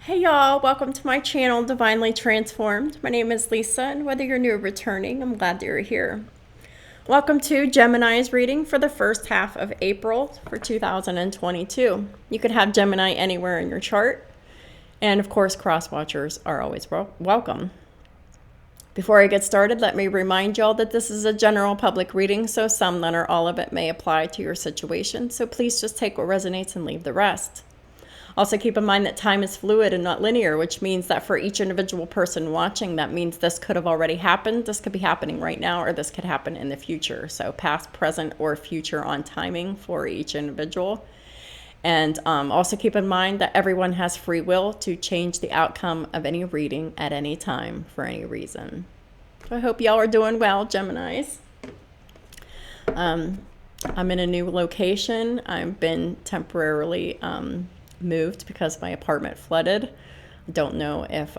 Hey y'all, welcome to my channel, Divinely Transformed. My name is Lisa, and whether you're new or returning, I'm glad that you're here. Welcome to Gemini's reading for the first half of April for 2022. You could have Gemini anywhere in your chart, and of course, cross-watchers are always welcome. Before I get started, let me remind y'all that this is a general public reading, so some, none, or all of it may apply to your situation, so please just take what resonates and leave the rest. Also keep in mind that time is fluid and not linear, which means that for each individual person watching, that means this could have already happened, this could be happening right now, or this could happen in the future. So past, present, or future on timing for each individual. And also keep in mind that everyone has free will to change the outcome of any reading at any time for any reason. So I hope y'all are doing well, Geminis. I'm in a new location. I've been temporarily moved because my apartment flooded. I don't know if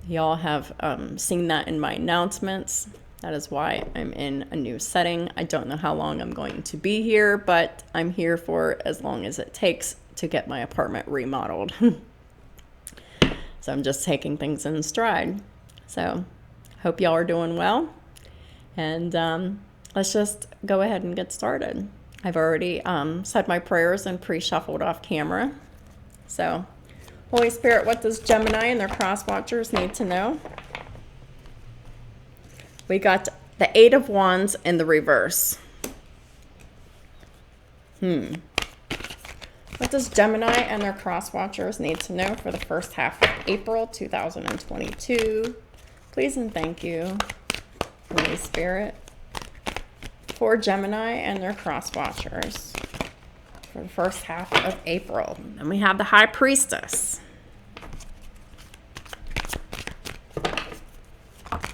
y'all have seen that in my announcements. That is why I'm in a new setting. I don't know how long I'm going to be here, but I'm here for as long as it takes to get my apartment remodeled. So I'm just taking things in stride. So hope y'all are doing well. And let's just go ahead and get started. I've already said my prayers and pre-shuffled off camera. So, Holy Spirit, what does Gemini and their cross-watchers need to know? We got the Eight of Wands in the reverse. What does Gemini and their cross-watchers need to know for the first half of April 2022? Please and thank you, Holy Spirit, for Gemini and their cross-watchers for the first half of April. And we have the High Priestess. And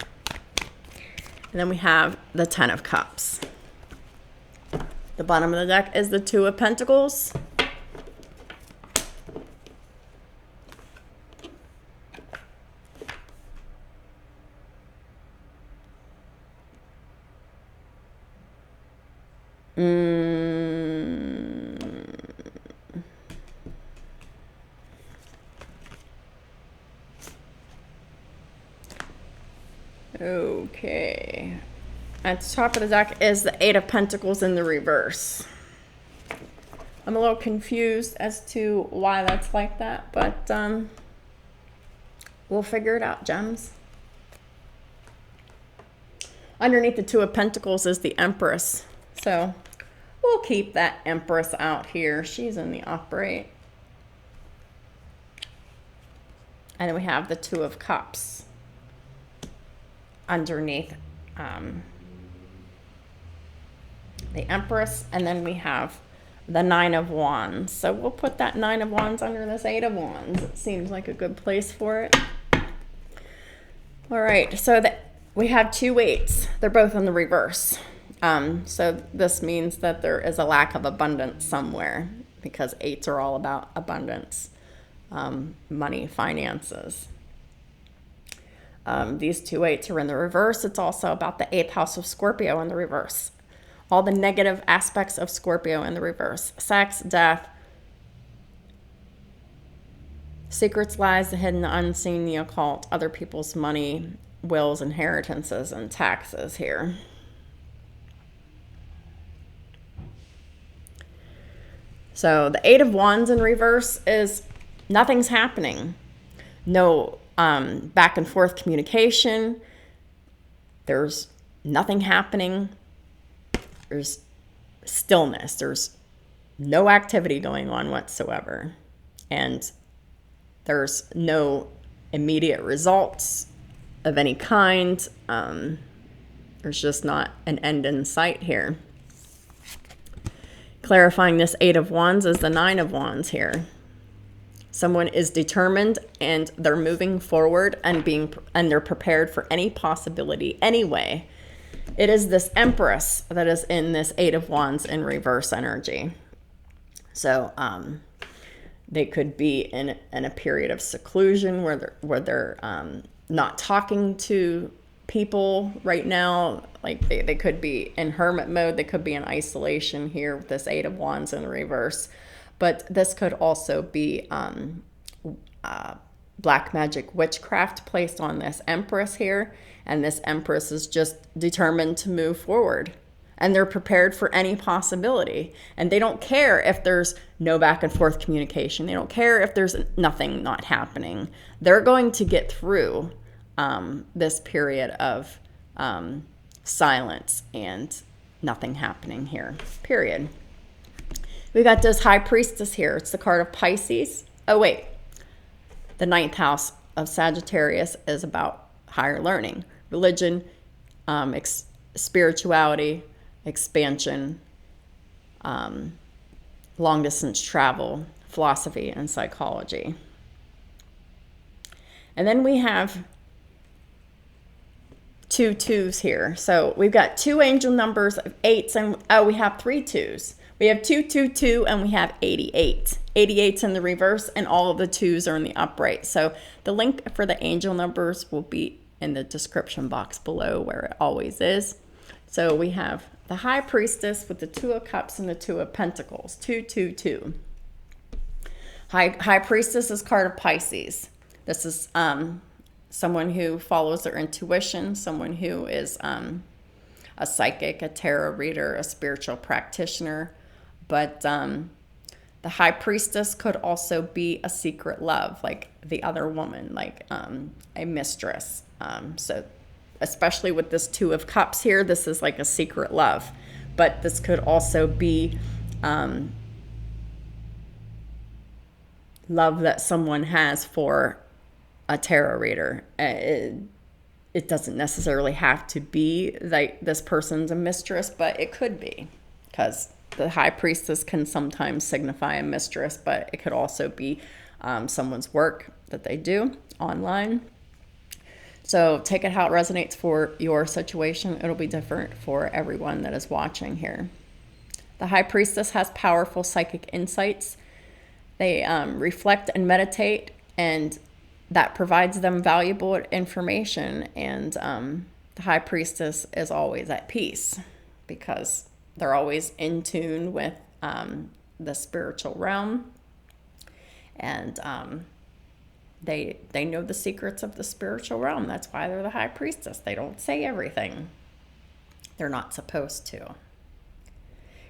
then we have the Ten of Cups. The bottom of the deck is the Two of Pentacles. Okay. At the top of the deck is the Eight of Pentacles in the reverse. I'm a little confused as to why that's like that, but we'll figure it out, gems. Underneath the Two of Pentacles is the Empress. So we'll keep that Empress out here. She's in the upright. And then we have the Two of Cups underneath the Empress, and then we have the Nine of Wands. So we'll put that Nine of Wands under this Eight of Wands. It seems like a good place for it. All right, so we have two eights. They're both in the reverse. So this means that there is a lack of abundance somewhere, because eights are all about abundance, money, finances. These two eights are in the reverse. It's also about the eighth house of Scorpio in the reverse. All the negative aspects of Scorpio in the reverse. Sex, death, secrets, lies, the hidden, the unseen, the occult, other people's money, wills, inheritances, and taxes here. So the Eight of Wands in reverse is nothing's happening. No back and forth communication. There's nothing happening. There's stillness. There's no activity going on whatsoever. And there's no immediate results of any kind. There's just not an end in sight here. Clarifying this Eight of Wands is the Nine of Wands here. Someone is determined and they're moving forward and they're prepared for any possibility anyway. It is this Empress that is in this Eight of Wands in reverse energy. So they could be in a period of seclusion where they're not talking to people right now. Like they could be in hermit mode. They could be in isolation here with this Eight of Wands in reverse. But this could also be black magic witchcraft placed on this Empress here. And this Empress is just determined to move forward. And they're prepared for any possibility. And they don't care if there's no back and forth communication. They don't care if there's nothing not happening. They're going to get through this period of silence and nothing happening here, period. We got this High Priestess here. It's the card of Pisces. Oh, wait. The 9th house of Sagittarius is about higher learning, religion, spirituality, expansion, long distance travel, philosophy, and psychology. And then we have 2 2s here. So we've got 2 angel numbers of 8s, and we have 3 2s. We have 222 and we have 88. 88's in the reverse, and all of the 2s are in the upright. So the link for the angel numbers will be in the description box below, where it always is. So we have the High Priestess with the 2 of Cups and the 2 of Pentacles, 222. High Priestess is card of Pisces. This is someone who follows their intuition, someone who is a psychic, a tarot reader, a spiritual practitioner. But the High Priestess could also be a secret love, like the other woman, like a mistress. So especially with this 2 of Cups here, this is like a secret love. But this could also be love that someone has for a tarot reader. It doesn't necessarily have to be like this person's a mistress, but it could be, because the High Priestess can sometimes signify a mistress, but it could also be someone's work that they do online. So take it how it resonates for your situation. It'll be different for everyone that is watching here. The High Priestess has powerful psychic insights. They reflect and meditate, and that provides them valuable information. And the High Priestess is always at peace, because they're always in tune with the spiritual realm. And they know the secrets of the spiritual realm. That's why they're the High Priestess. They don't say everything. They're not supposed to.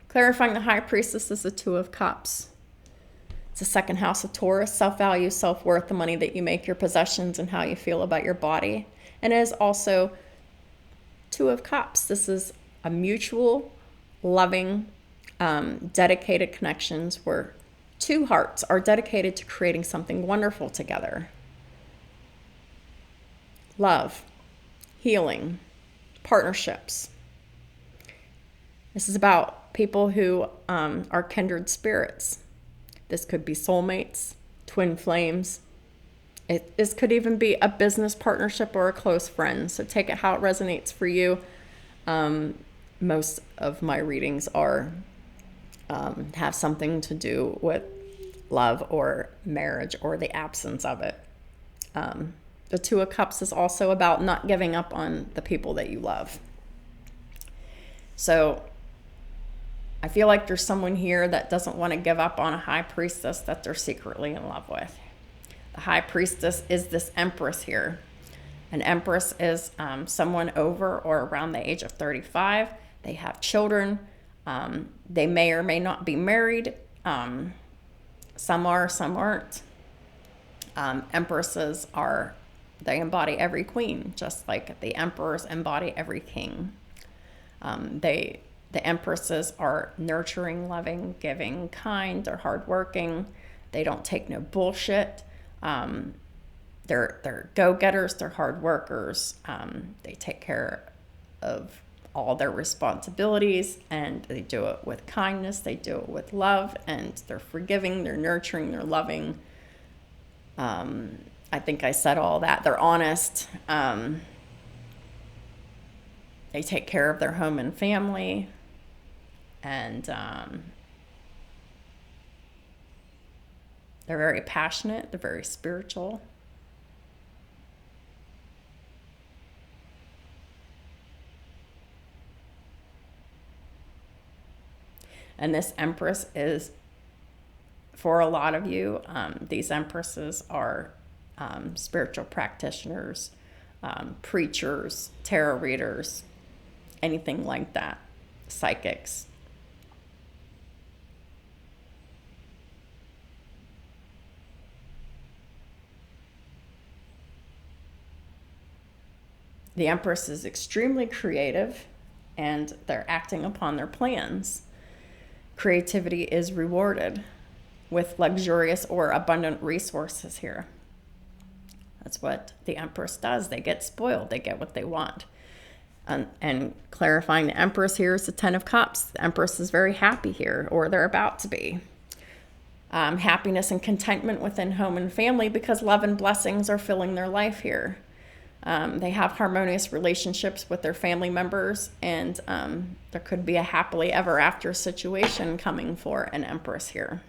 Clarifying the High Priestess is the 2 of Cups. It's the 2nd house of Taurus, self-value, self-worth, the money that you make, your possessions, and how you feel about your body. And it is also 2 of Cups. This is a mutual, loving, dedicated connections where 2 hearts are dedicated to creating something wonderful together. Love, healing, partnerships. This is about people who are kindred spirits. This could be soulmates, twin flames. This could even be a business partnership or a close friend. So take it how it resonates for you. Most of my readings are have something to do with love or marriage or the absence of it. The 2 of Cups is also about not giving up on the people that you love. So I feel like there's someone here that doesn't want to give up on a High Priestess that they're secretly in love with. The High Priestess is this Empress here. An Empress is someone over or around the age of 35. They have children. They may or may not be married. Some are, some aren't. Empresses they embody every queen, just like the emperors embody every king. The empresses are nurturing, loving, giving, kind. They're hardworking. They don't take no bullshit. They're go-getters. They're hard workers. They take care of all their responsibilities, and they do it with kindness. They do it with love, and they're forgiving. They're nurturing. They're loving. I think I said all that. They're honest. They take care of their home and family. And they're very passionate. They're very spiritual. And this Empress is, for a lot of you, these Empresses are spiritual practitioners, preachers, tarot readers, anything like that, psychics. The Empress is extremely creative, and they're acting upon their plans. Creativity is rewarded with luxurious or abundant resources here. That's what the Empress does. They get spoiled. They get what they want. And clarifying the Empress here is the Ten of Cups. The Empress is very happy here, or they're about to be. Happiness and contentment within home and family, because love and blessings are filling their life here. They have harmonious relationships with their family members, and there could be a happily ever after situation coming for an Empress here.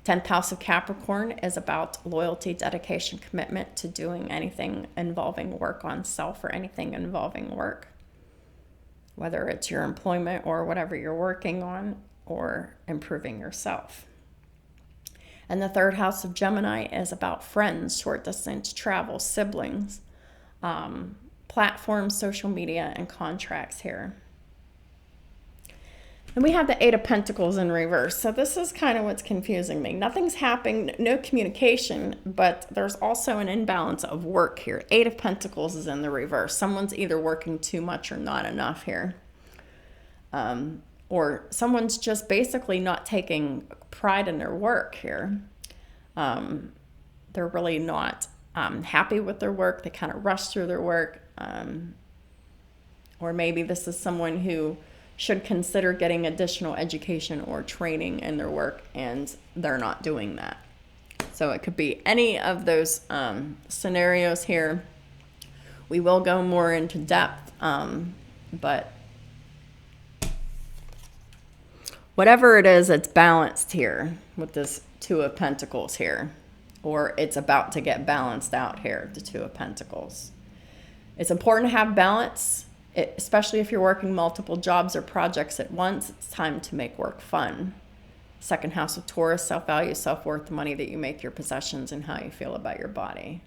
10th house of Capricorn is about loyalty, dedication, commitment to doing anything involving work on self, or anything involving work, whether it's your employment or whatever you're working on, or improving yourself. And the 3rd house of Gemini is about friends, short distance travel, siblings, platforms, social media, and contracts here. And we have the 8 of Pentacles in reverse. So this is kind of what's confusing me. Nothing's happening, no communication, but there's also an imbalance of work here. 8 of Pentacles is in the reverse. Someone's either working too much or not enough here. Or someone's just basically not taking pride in their work here. They're really not happy with their work. They kind of rush through their work. Or maybe this is someone who should consider getting additional education or training in their work, and they're not doing that. So it could be any of those scenarios here. We will go more into depth, but whatever it is, it's balanced here with this 2 of Pentacles here, or it's about to get balanced out here, the 2 of Pentacles. It's important to have balance, especially if you're working multiple jobs or projects at once. It's time to make work fun. 2nd house of Taurus, self-value, self-worth, the money that you make, your possessions, and how you feel about your body.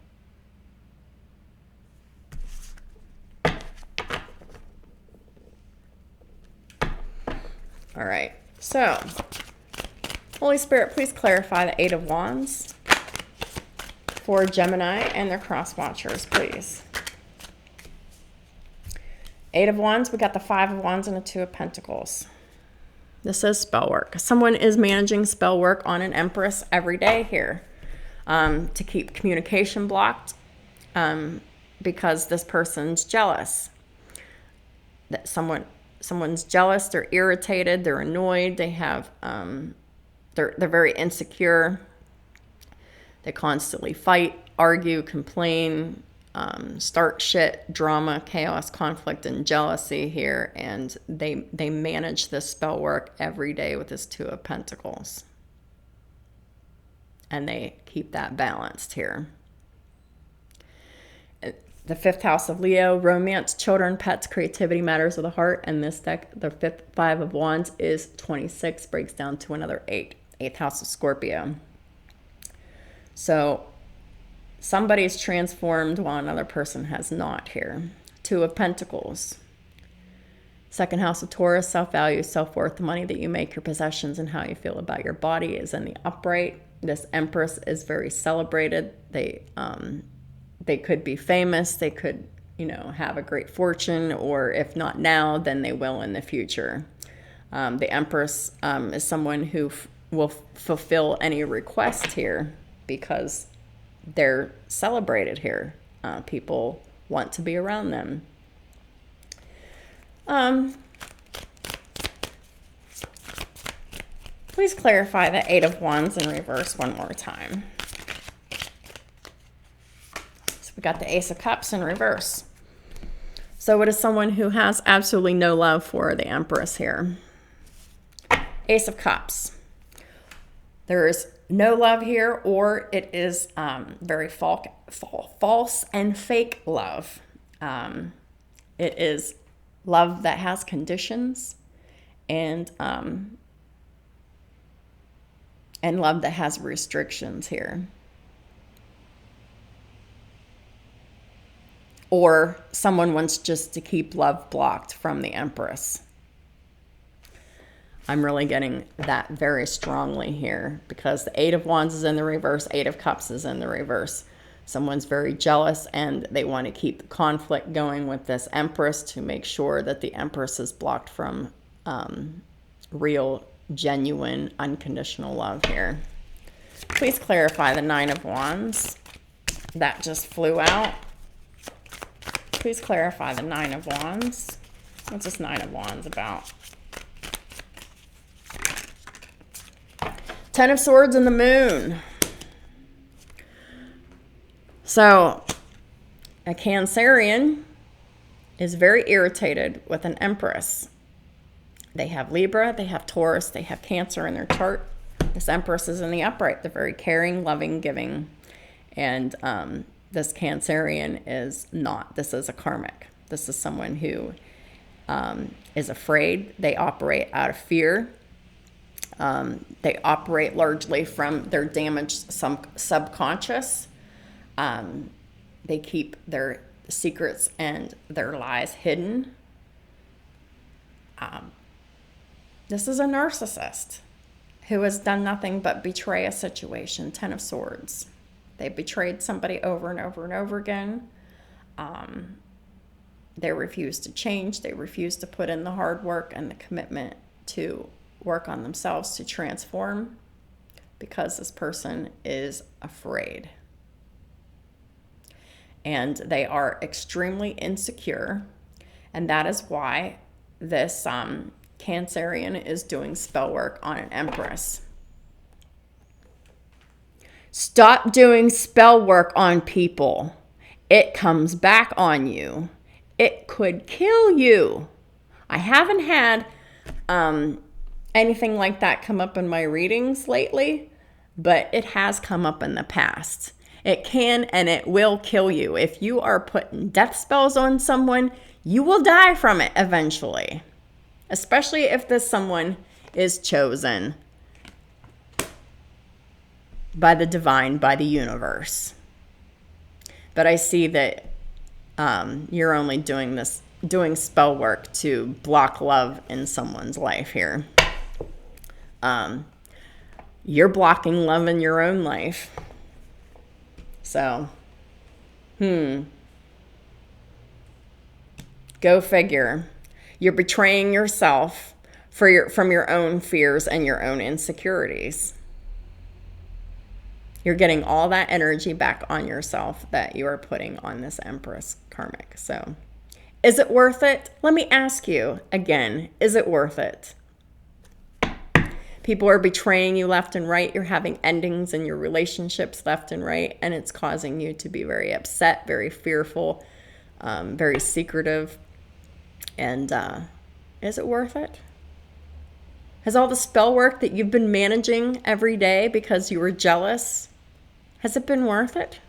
All right. So, Holy Spirit, please clarify the 8 of Wands for Gemini and their cross watchers, please. 8 of Wands, we got the 5 of Wands and the 2 of Pentacles. This is spell work. Someone is managing spell work on an Empress every day here to keep communication blocked because this person's jealous. That someone's jealous, they're irritated, they're annoyed, they have they're very insecure. They constantly fight, argue, complain, start shit, drama, chaos, conflict, and jealousy here, and they manage this spell work every day with this 2 of Pentacles. And they keep that balanced here. The 5th house of Leo, romance, children, pets, creativity, matters of the heart. And this deck, the 5 of Wands, is 26, breaks down to another 8. 8th house of Scorpio. So somebody's transformed while another person has not here. 2 of Pentacles. 2nd house of Taurus, self-value, self-worth, the money that you make, your possessions, and how you feel about your body is in the upright. This Empress is very celebrated. They could be famous. They could, have a great fortune, or if not now, then they will in the future. The Empress is someone who will fulfill any request here because they're celebrated here. People want to be around them. Please clarify the 8 of Wands in reverse one more time. So we got the Ace of Cups in reverse. So it is someone who has absolutely no love for the Empress here. Ace of Cups. There is no love here, or it is very false and fake love. It is love that has conditions, and love that has restrictions here. or someone wants just to keep love blocked from the Empress. I'm really getting that very strongly here because the Eight of Wands is in the reverse, Eight of Cups is in the reverse. Someone's very jealous and they want to keep the conflict going with this Empress to make sure that the Empress is blocked from real, genuine, unconditional love here. Please clarify the Nine of Wands. That just flew out. Please clarify the Nine of Wands. What's this Nine of Wands about? Ten of Swords and the Moon. So, a Cancerian is very irritated with an Empress. They have Libra, they have Taurus, they have Cancer in their chart. This Empress is in the upright. They're very caring, loving, giving. And this Cancerian is not. This is a karmic. This is someone who is afraid. They operate out of fear. They operate largely from their damaged subconscious. They keep their secrets and their lies hidden. This is a narcissist who has done nothing but betray a situation. Ten of Swords. They betrayed somebody over and over and over again. They refuse to change. They refuse to put in the hard work and the commitment to work on themselves to transform because this person is afraid. And they are extremely insecure. And that is why this Cancerian is doing spell work on an Empress. Stop doing spell work on people. It comes back on you. It could kill you. I haven't had anything like that come up in my readings lately, but it has come up in the past. It can and it will kill you. If you are putting death spells on someone, you will die from it eventually. Especially if this someone is chosen by the divine, by the universe. But I see that you're only doing spell work to block love in someone's life here. You're blocking love in your own life. So, go figure. You're betraying yourself from your own fears and your own insecurities. You're getting all that energy back on yourself that you are putting on this Empress karmic. So, is it worth it? Let me ask you again, is it worth it? People are betraying you left and right. You're having endings in your relationships left and right, and it's causing you to be very upset, very fearful, very secretive. And is it worth it? Has all the spell work that you've been managing every day because you were jealous, has it been worth it?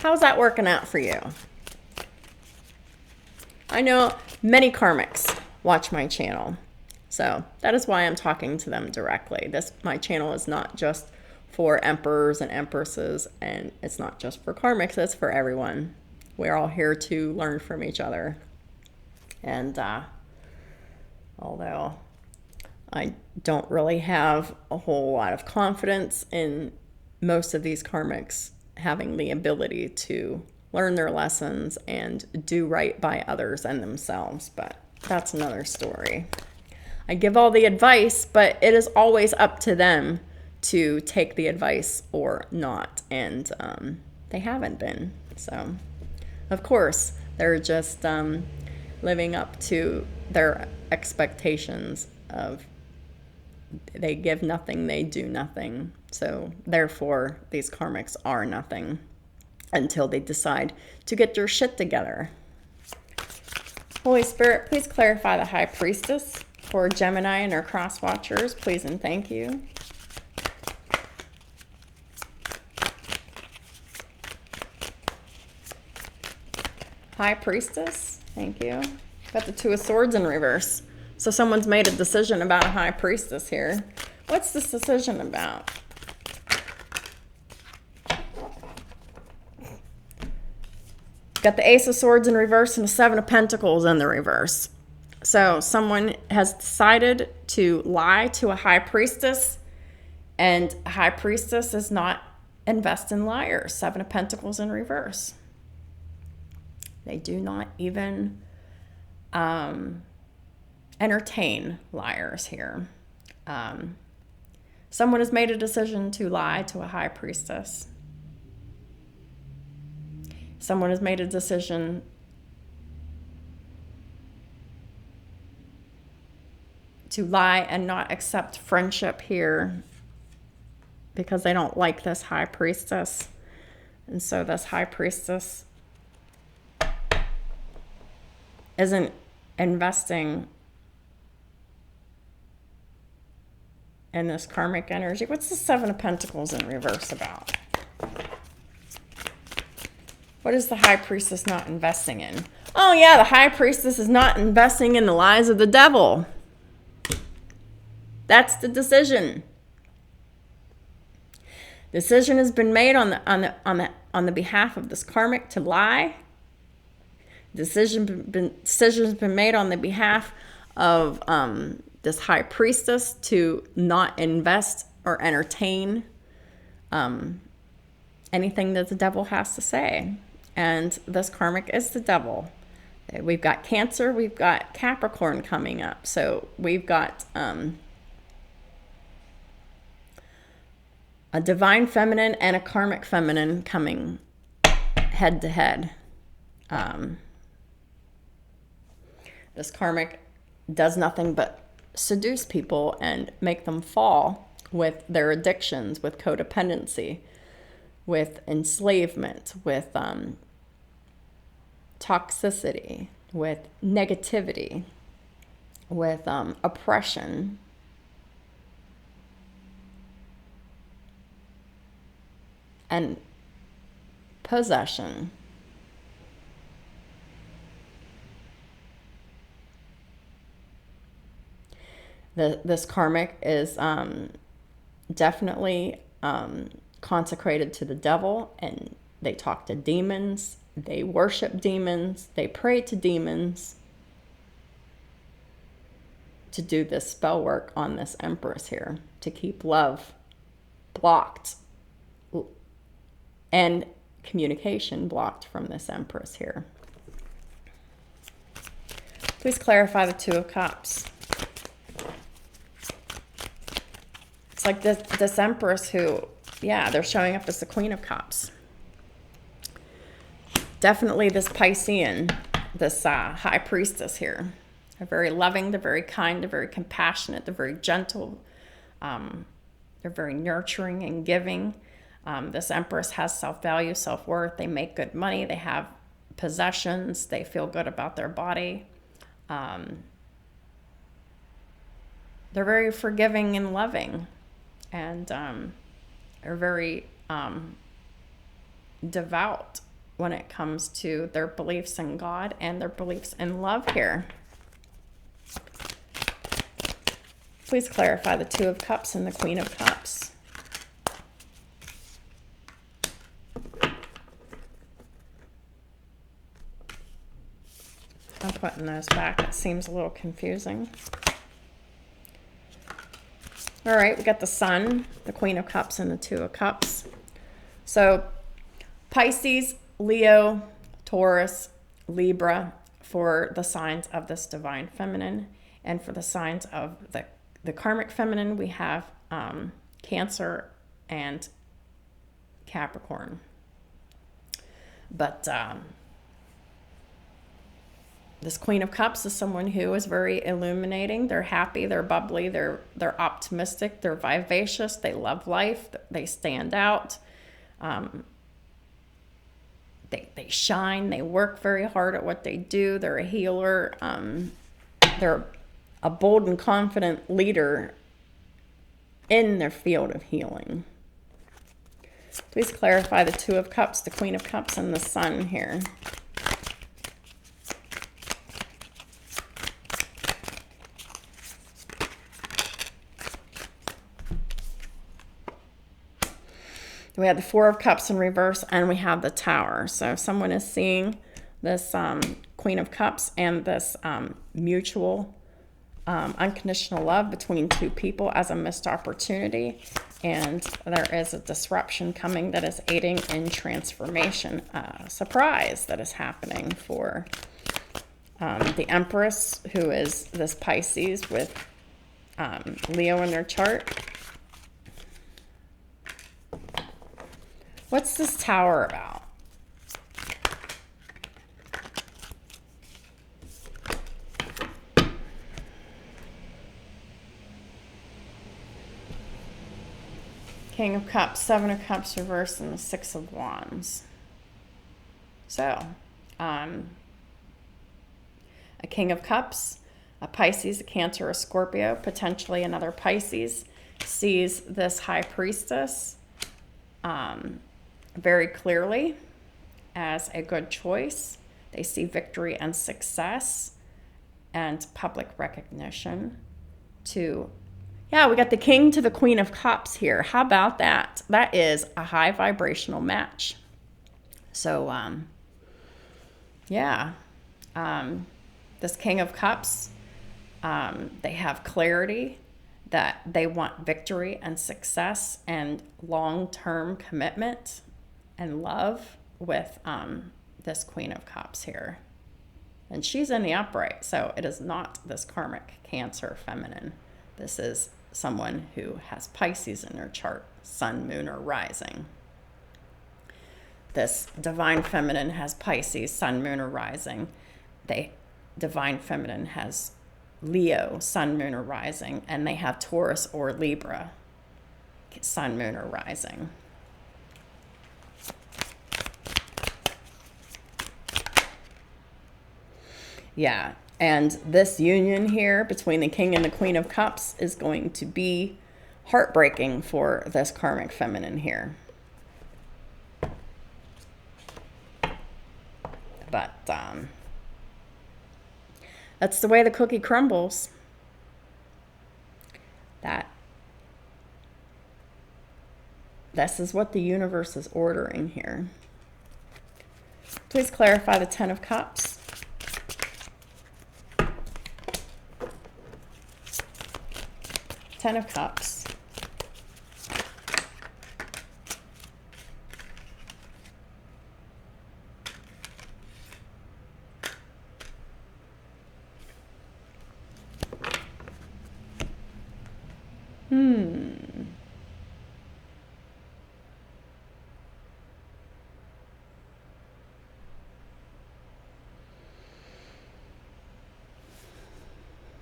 How's that working out for you? I know many karmics watch my channel, so that is why I'm talking to them directly. My channel is not just for emperors and empresses, and it's not just for karmics, it's for everyone. We're all here to learn from each other. And although I don't really have a whole lot of confidence in most of these karmics having the ability to learn their lessons and do right by others and themselves, but that's another story. I give all the advice, but it is always up to them to take the advice or not, and they haven't been. So, of course, they're just living up to their expectations of they give nothing, they do nothing. So, therefore, these karmics are nothing until they decide to get their shit together. Holy Spirit, please clarify the High Priestess for Gemini and her cross watchers, please and thank you. High Priestess, thank you. Got the Two of Swords in reverse. So someone's made a decision about a High Priestess here. What's this decision about? got the Ace of Swords in reverse and the Seven of Pentacles in the reverse. So someone has decided to lie to a High Priestess, and a High Priestess does not invest in liars. Seven of Pentacles in reverse. They do not even entertain liars here. Someone has made a decision to lie to a High Priestess. Someone has made a decision to lie and not accept friendship here because they don't like this High Priestess. And so this High Priestess isn't investing in this karmic energy. What's the Seven of Pentacles in reverse about? What is the High Priestess not investing in? Oh yeah, the High Priestess is not investing in the lies of the devil. That's the decision. Decision has been made on the behalf of this karmic to lie. Decision's been made on the behalf of this High Priestess to not invest or entertain anything that the devil has to say. And this karmic is the devil. We've got Cancer, we've got Capricorn coming up. So we've got a divine feminine and a karmic feminine coming head to head. This karmic does nothing but seduce people and make them fall with their addictions, with codependency, with enslavement, with toxicity, with negativity, with oppression. And possession. This karmic is definitely consecrated to the devil, and they talk to demons, they worship demons, they pray to demons to do this spell work on this Empress here, to keep love blocked and communication blocked from this Empress here. Please clarify the Two of Cups. It's like this Empress who, yeah, they're showing up as the Queen of Cups. Definitely this Piscean, this High Priestess here. They're very loving, they're very kind, they're very compassionate, they're very gentle. They're very nurturing and giving. This Empress has self-value, self-worth. They make good money. They have possessions. They feel good about their body. They're very forgiving and loving. And they're very devout when it comes to their beliefs in God and their beliefs in love here. Please clarify the Two of Cups and the Queen of Cups. I'm putting those back. It seems a little confusing. All right, we got the Sun, the Queen of Cups, and the Two of Cups. So Pisces, Leo, Taurus, Libra for the signs of this divine feminine. And for the signs of the karmic feminine, we have Cancer and Capricorn. But this Queen of Cups is someone who is very illuminating. They're happy, they're bubbly, they're optimistic, they're vivacious, they love life, they stand out. They shine, they work very hard at what they do. They're a healer. They're a bold and confident leader in their field of healing. Please clarify the Two of Cups, the Queen of Cups, and the Sun here. We have the Four of Cups in reverse, and we have the Tower. So if someone is seeing this Queen of Cups and this mutual unconditional love between two people as a missed opportunity. And there is a disruption coming that is aiding in transformation. Surprise that is happening for the Empress, who is this Pisces with Leo in their chart. What's this Tower about? King of Cups, Seven of Cups reversed, and the Six of Wands. So, a King of Cups, a Pisces, a Cancer, a Scorpio, potentially another Pisces, sees this High Priestess very clearly as a good choice. They see victory and success and public recognition to... Yeah, we got the King to the Queen of Cups here. How about that? That is a high vibrational match. So, yeah. This King of Cups, they have clarity that they want victory and success and long-term commitment and love with this Queen of Cups here. And she's in the upright, so it is not this karmic Cancer feminine. This is someone who has Pisces in their chart, sun, moon, or rising. This divine feminine has Pisces, sun, moon, or rising. Divine feminine has Leo, sun, moon, or rising, and they have Taurus or Libra, sun, moon, or rising. Yeah. And this union here between the King and the Queen of Cups is going to be heartbreaking for this karmic feminine here. But that's the way the cookie crumbles. This is what the universe is ordering here. Please clarify the Ten of Cups. Ten of Cups.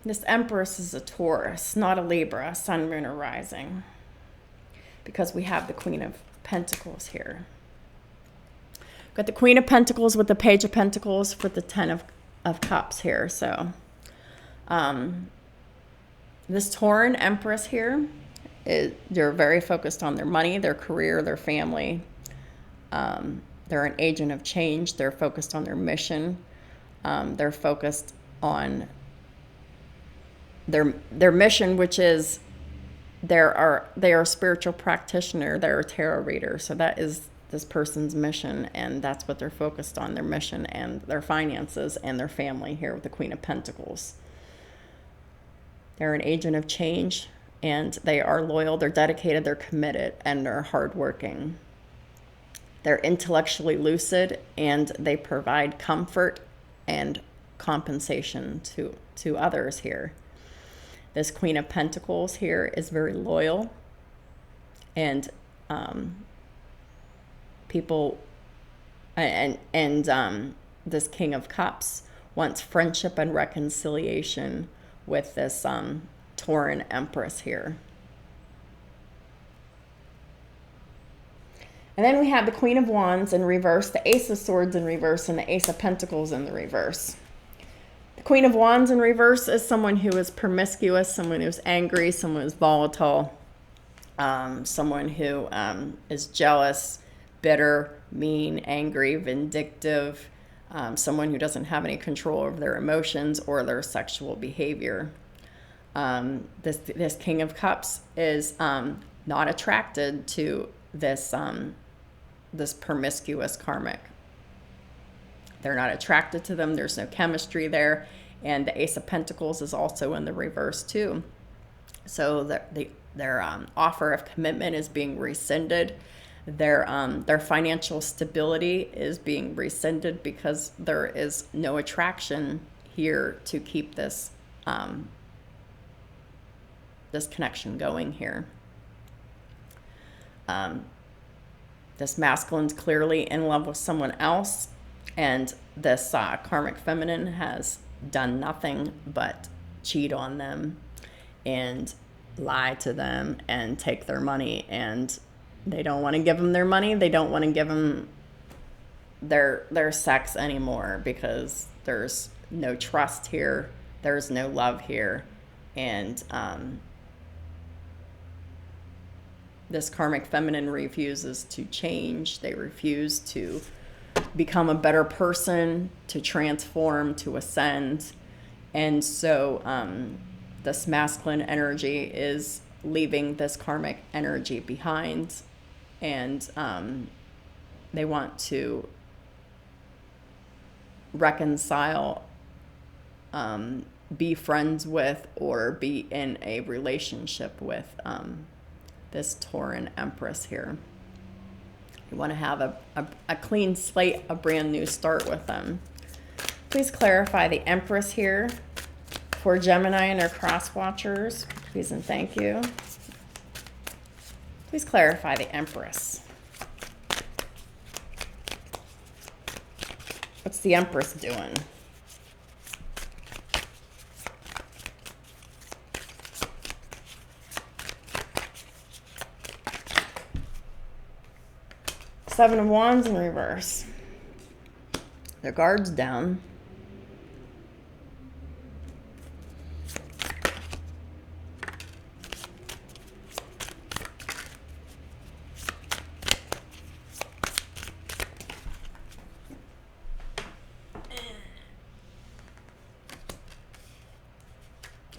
This Empress is a Taurus, not a Libra, sun, moon, or rising, because we have the Queen of Pentacles here. Got the Queen of Pentacles with the Page of Pentacles with the Ten of Cups here. So this Tauran Empress here, they're very focused on their money, their career, their family. They're an agent of change. They're focused on their mission. They're focused on their mission, which is they are a spiritual practitioner. They're a tarot reader. So that is this person's mission, and that's what they're focused on, their mission and their finances and their family here with the Queen of Pentacles. They're an agent of change, and they are loyal, they're dedicated, they're committed, and they're hardworking. They're intellectually lucid, and they provide comfort and compensation to others here. This Queen of Pentacles here is very loyal, and people and this King of Cups wants friendship and reconciliation with this Tauran Empress here. And then we have the Queen of Wands in reverse, the Ace of Swords in reverse, and the Ace of Pentacles in the reverse. The Queen of Wands in reverse is someone who is promiscuous, someone who's angry, someone who's volatile, someone who is jealous, bitter, mean, angry, vindictive, someone who doesn't have any control over their emotions or their sexual behavior. This King of Cups is not attracted to this promiscuous karmic they're not attracted to them. There's no chemistry there. And the Ace of Pentacles is also in the reverse too. So their offer of commitment is being rescinded. Their financial stability is being rescinded because there is no attraction here to keep this this connection going here. This masculine's clearly in love with someone else, and this karmic feminine has done nothing but cheat on them and lie to them and take their money, and they don't want to give them their money. They don't want to give them their sex anymore because there's no trust here. There's no love here. And this karmic feminine refuses to change. They refuse to become a better person, to transform, to ascend. And so this masculine energy is leaving this karmic energy behind. And they want to reconcile, be friends with, or be in a relationship with this Tauran Empress here. You want to have a clean slate, a brand new start with them. Please clarify the Empress here for Gemini and their cross watchers. Please and thank you. Please clarify the Empress. What's the Empress doing? Seven of Wands in reverse. Their guard's down.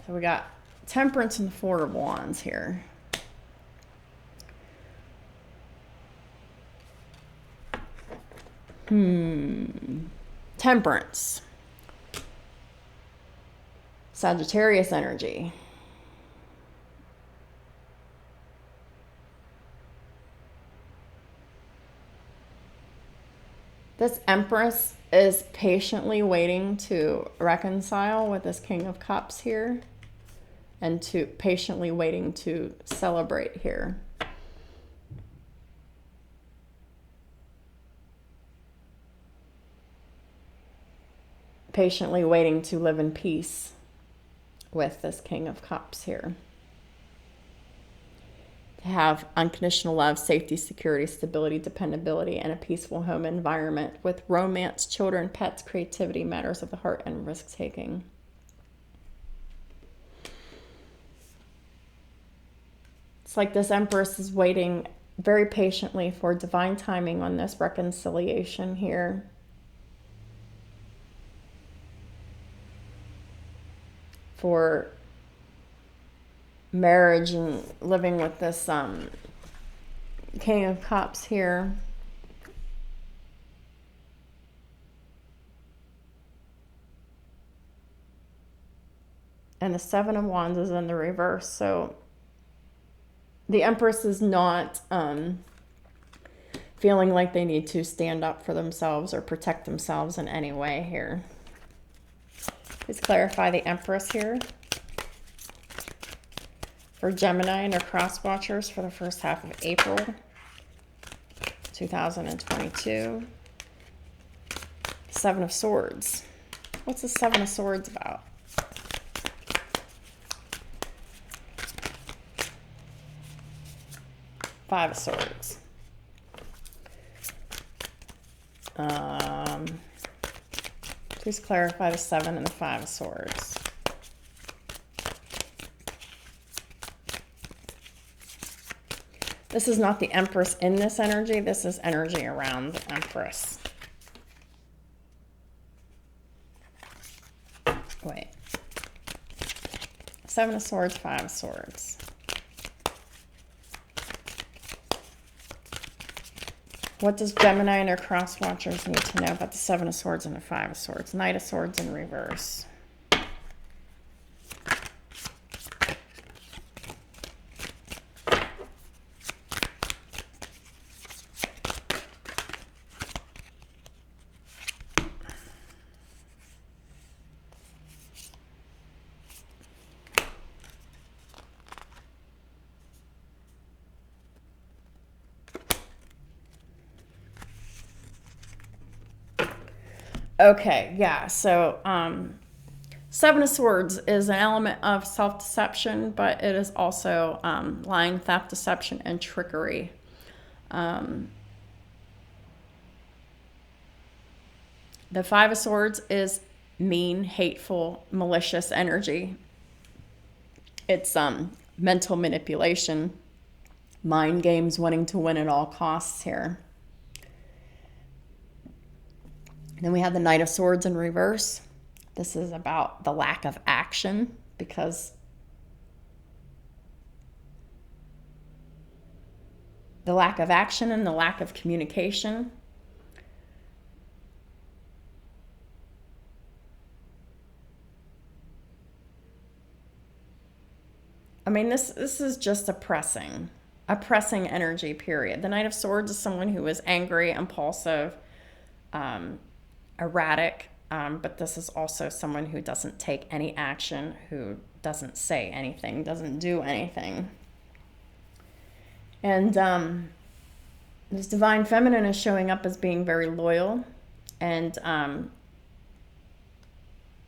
So we got Temperance and the Four of Wands here. Temperance. Sagittarius energy. This Empress is patiently waiting to reconcile with this King of Cups here, and to patiently waiting to celebrate here. Patiently waiting to live in peace with this King of Cups here. To have unconditional love, safety, security, stability, dependability, and a peaceful home environment with romance, children, pets, creativity, matters of the heart, and risk-taking. It's like this Empress is waiting very patiently for divine timing on this reconciliation here. For marriage and living with this King of Cups here. And the Seven of Wands is in the reverse. So the Empress is not feeling like they need to stand up for themselves or protect themselves in any way here. Please clarify the Empress here for Gemini and their cross watchers for the first half of April 2022. Seven of Swords. What's the Seven of Swords about? Five of Swords. Please clarify the Seven and the Five of Swords. This is not the Empress in this energy. This is energy around the Empress. Wait. Seven of Swords, Five of Swords. What does Gemini and their cross watchers need to know about the Seven of Swords and the Five of Swords? Knight of Swords in reverse. Okay, yeah, so Seven of Swords is an element of self-deception, but it is also lying, theft, deception, and trickery. The Five of Swords is mean, hateful, malicious energy. It's mental manipulation, mind games, wanting to win at all costs here. Then we have the Knight of Swords in reverse. This is about the lack of action, because the lack of action and the lack of communication. I mean, this is just a pressing energy, period. The Knight of Swords is someone who is angry, impulsive, erratic, but this is also someone who doesn't take any action, who doesn't say anything, doesn't do anything. And this Divine Feminine is showing up as being very loyal, and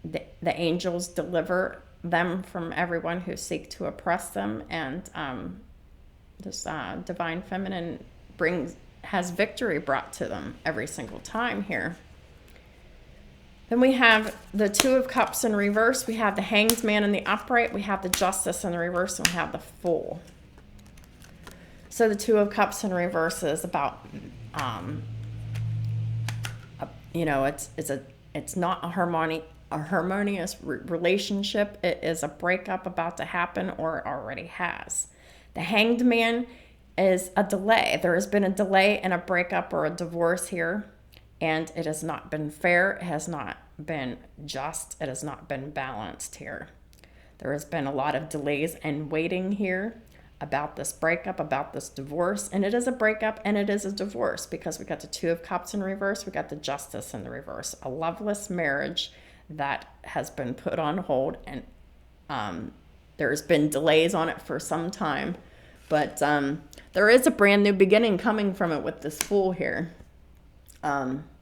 the angels deliver them from everyone who seek to oppress them, and this Divine Feminine has victory brought to them every single time here. Then we have the Two of Cups in reverse. We have the Hanged Man in the upright. We have the Justice in the reverse, and we have the Fool. So the Two of Cups in reverse is about, it's not a harmonious relationship. It is a breakup about to happen, or it already has. The Hanged Man is a delay. There has been a delay in a breakup or a divorce here, and it has not been fair. It has not been just. It has not been balanced here. There has been a lot of delays and waiting here about this breakup, about this divorce. And it is a breakup and it is a divorce, because we got the Two of Cups in reverse. We got the Justice in the reverse. A loveless marriage that has been put on hold, and there's been delays on it for some time. But there is a brand new beginning coming from it with this Fool here.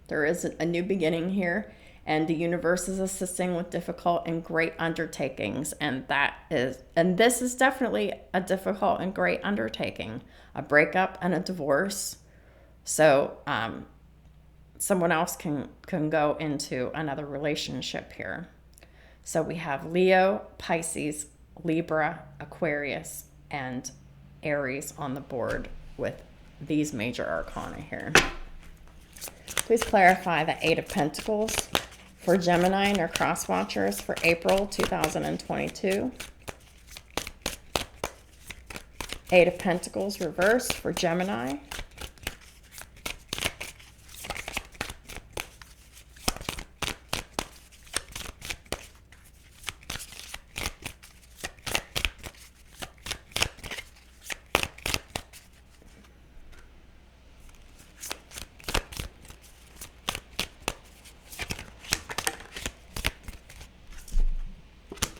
There is a new beginning here, and the universe is assisting with difficult and great undertakings, and this is definitely a difficult and great undertaking, a breakup and a divorce. So someone else can go into another relationship here. So we have Leo, Pisces, Libra, Aquarius, and Aries on the board with these major arcana here. Please clarify the Eight of Pentacles for Gemini and their cross watchers for April 2022. Eight of Pentacles reversed for Gemini.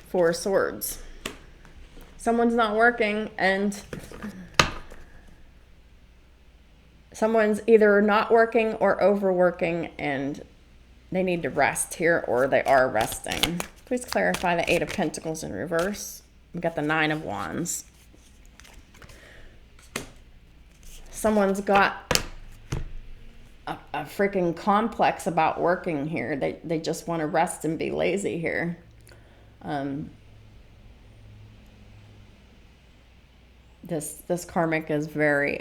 Four of Swords. Someone's not working, and someone's either not working or overworking, and they need to rest here, or they are resting. Please clarify the Eight of Pentacles in reverse. We've got the Nine of Wands. Someone's got a freaking complex about working here. They just want to rest and be lazy here. This karmic is very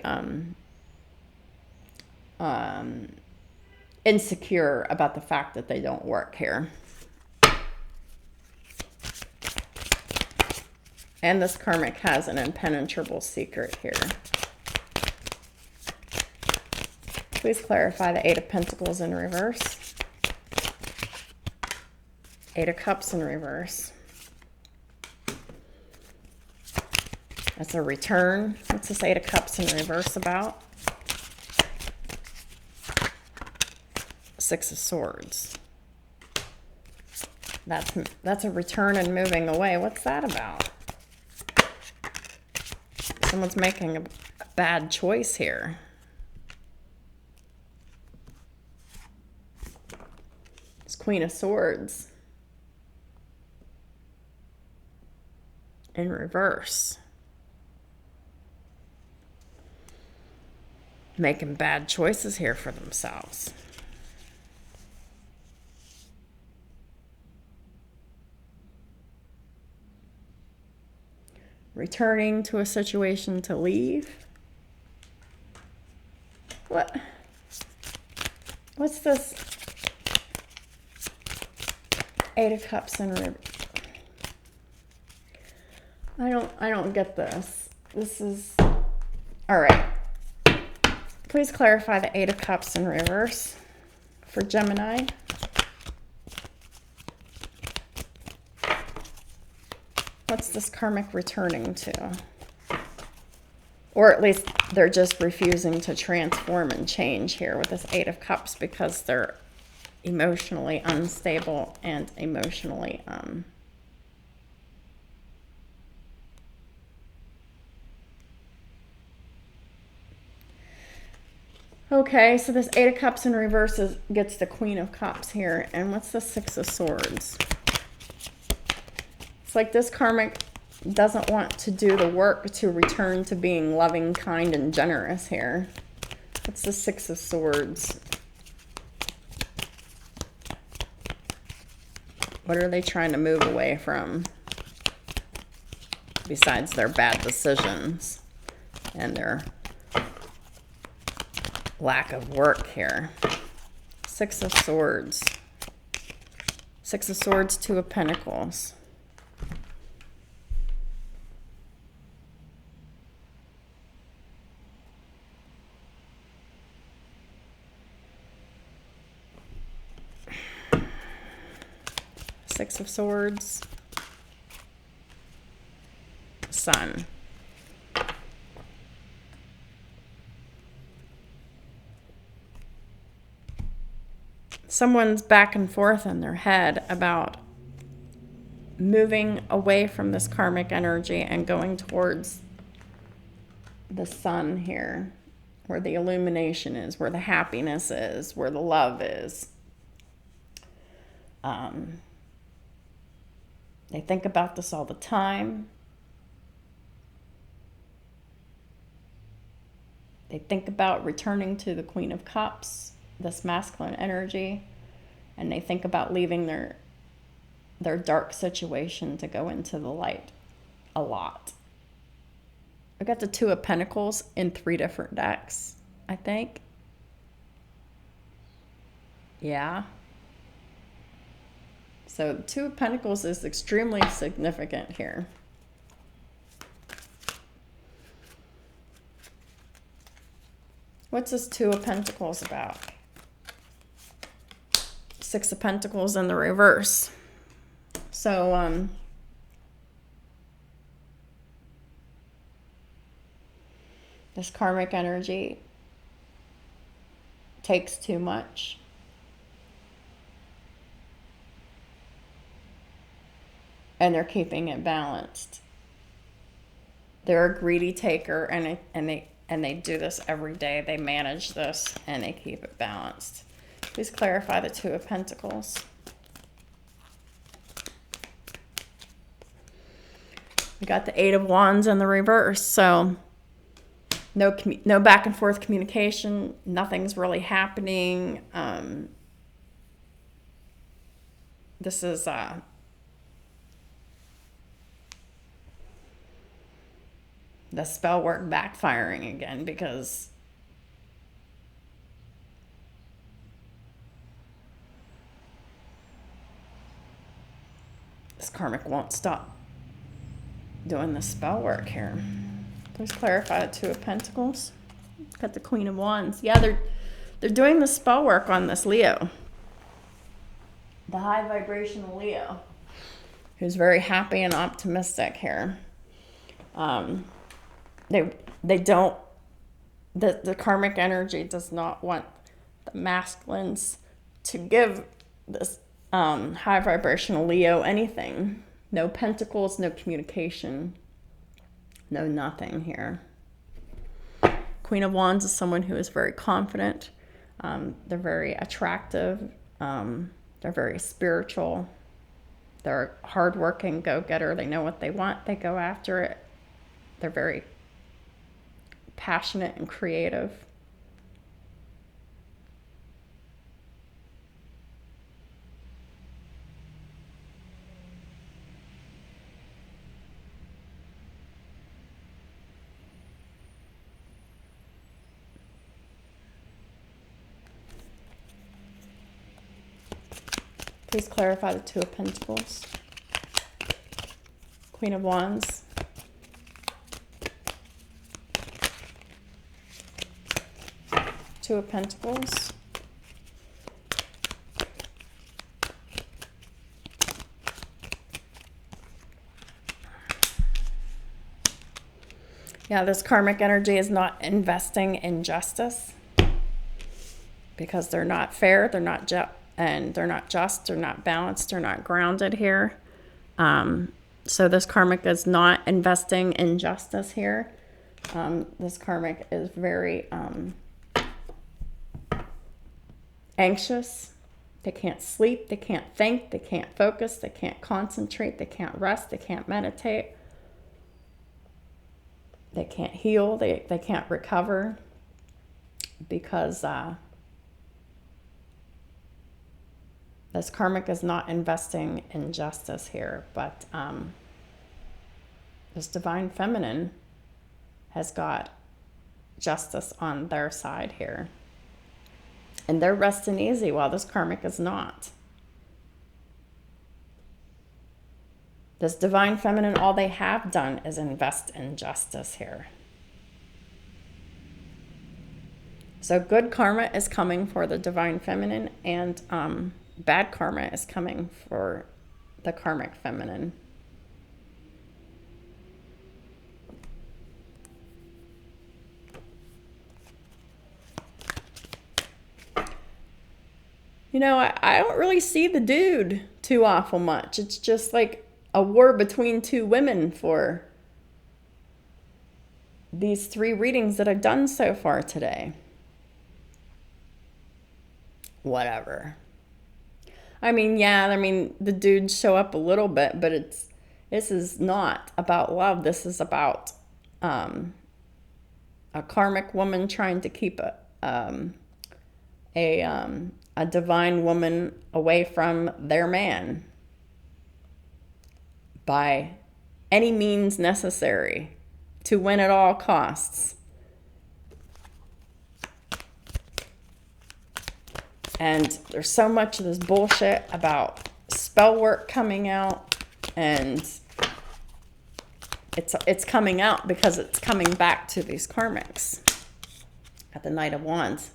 insecure about the fact that they don't work here. And this karmic has an impenetrable secret here. Please clarify the Eight of Pentacles in reverse. Eight of Cups in reverse. That's a return. What's this Eight of Cups in reverse about? Six of Swords. That's a return and moving away. What's that about? Someone's making a bad choice here. It's Queen of Swords in reverse. Making bad choices here for themselves. Returning to a situation to leave. What's this? Eight of Cups in reverse. I don't get this. This is all right. Please clarify the Eight of Cups in reverse for Gemini. What's this karmic returning to? Or at least they're just refusing to transform and change here with this Eight of Cups because they're emotionally unstable and emotionally okay, so this Eight of Cups in reverse gets the Queen of Cups here. And what's the Six of Swords? It's like this karmic doesn't want to do the work to return to being loving, kind, and generous here. What's the Six of Swords? What are they trying to move away from? Besides their bad decisions and their lack of work here. Six of Swords. Six of Swords, Two of Pentacles. Six of Swords. Sun. Someone's back and forth in their head about moving away from this karmic energy and going towards the sun here, where the illumination is, where the happiness is, where the love is. They think about this all the time. They think about returning to the Queen of Cups, this masculine energy, and they think about leaving their dark situation to go into the light a lot. I got the Two of Pentacles in 3 different decks, I think. Yeah. So the Two of Pentacles is extremely significant here. What's this Two of Pentacles about? Six of Pentacles in the reverse. So, this karmic energy takes too much. And they're keeping it balanced. They're a greedy taker, and they do this every day. They manage this and they keep it balanced. Please clarify the Two of Pentacles. We got the Eight of Wands in the reverse. So no back and forth communication. Nothing's really happening. This is the spell work backfiring again because this karmic won't stop doing the spell work here. Please clarify the Two of Pentacles. Got the Queen of Wands. Yeah, they're They're doing the spell work on this Leo. The high vibrational Leo, who's very happy and optimistic here. They don't, the karmic energy does not want the masculines to give this high vibrational Leo anything. No pentacles, no communication, no nothing here. Queen of Wands is someone who is very confident. They're very attractive. They're very spiritual. They're a hardworking go-getter. They know what they want. They go after it. They're very passionate and creative. Please clarify the Two of Pentacles. Queen of Wands. Two of Pentacles. Yeah, this karmic energy is not investing in justice because they're not fair, they're not just, they're not balanced, they're not grounded here. So this karmic is not investing in justice here. This karmic is very anxious. They can't sleep, they can't think, they can't focus, they can't concentrate, they can't rest, they can't meditate. They can't heal, they can't recover because this karmic is not investing in justice here, but this divine feminine has got justice on their side here. And they're resting easy while this karmic is not. This divine feminine, all they have done is invest in justice here. So good karma is coming for the divine feminine, and bad karma is coming for the karmic feminine. You know, I don't really see the dude too awful much. It's just like a war between two women for these 3 readings that I've done so far today. Whatever. I mean, yeah, the dudes show up a little bit, but this is not about love. This is about a karmic woman trying to keep a divine woman away from their man by any means necessary to win at all costs. And there's so much of this bullshit about spell work coming out, and it's coming out because it's coming back to these karmics. At the Knight of Wands,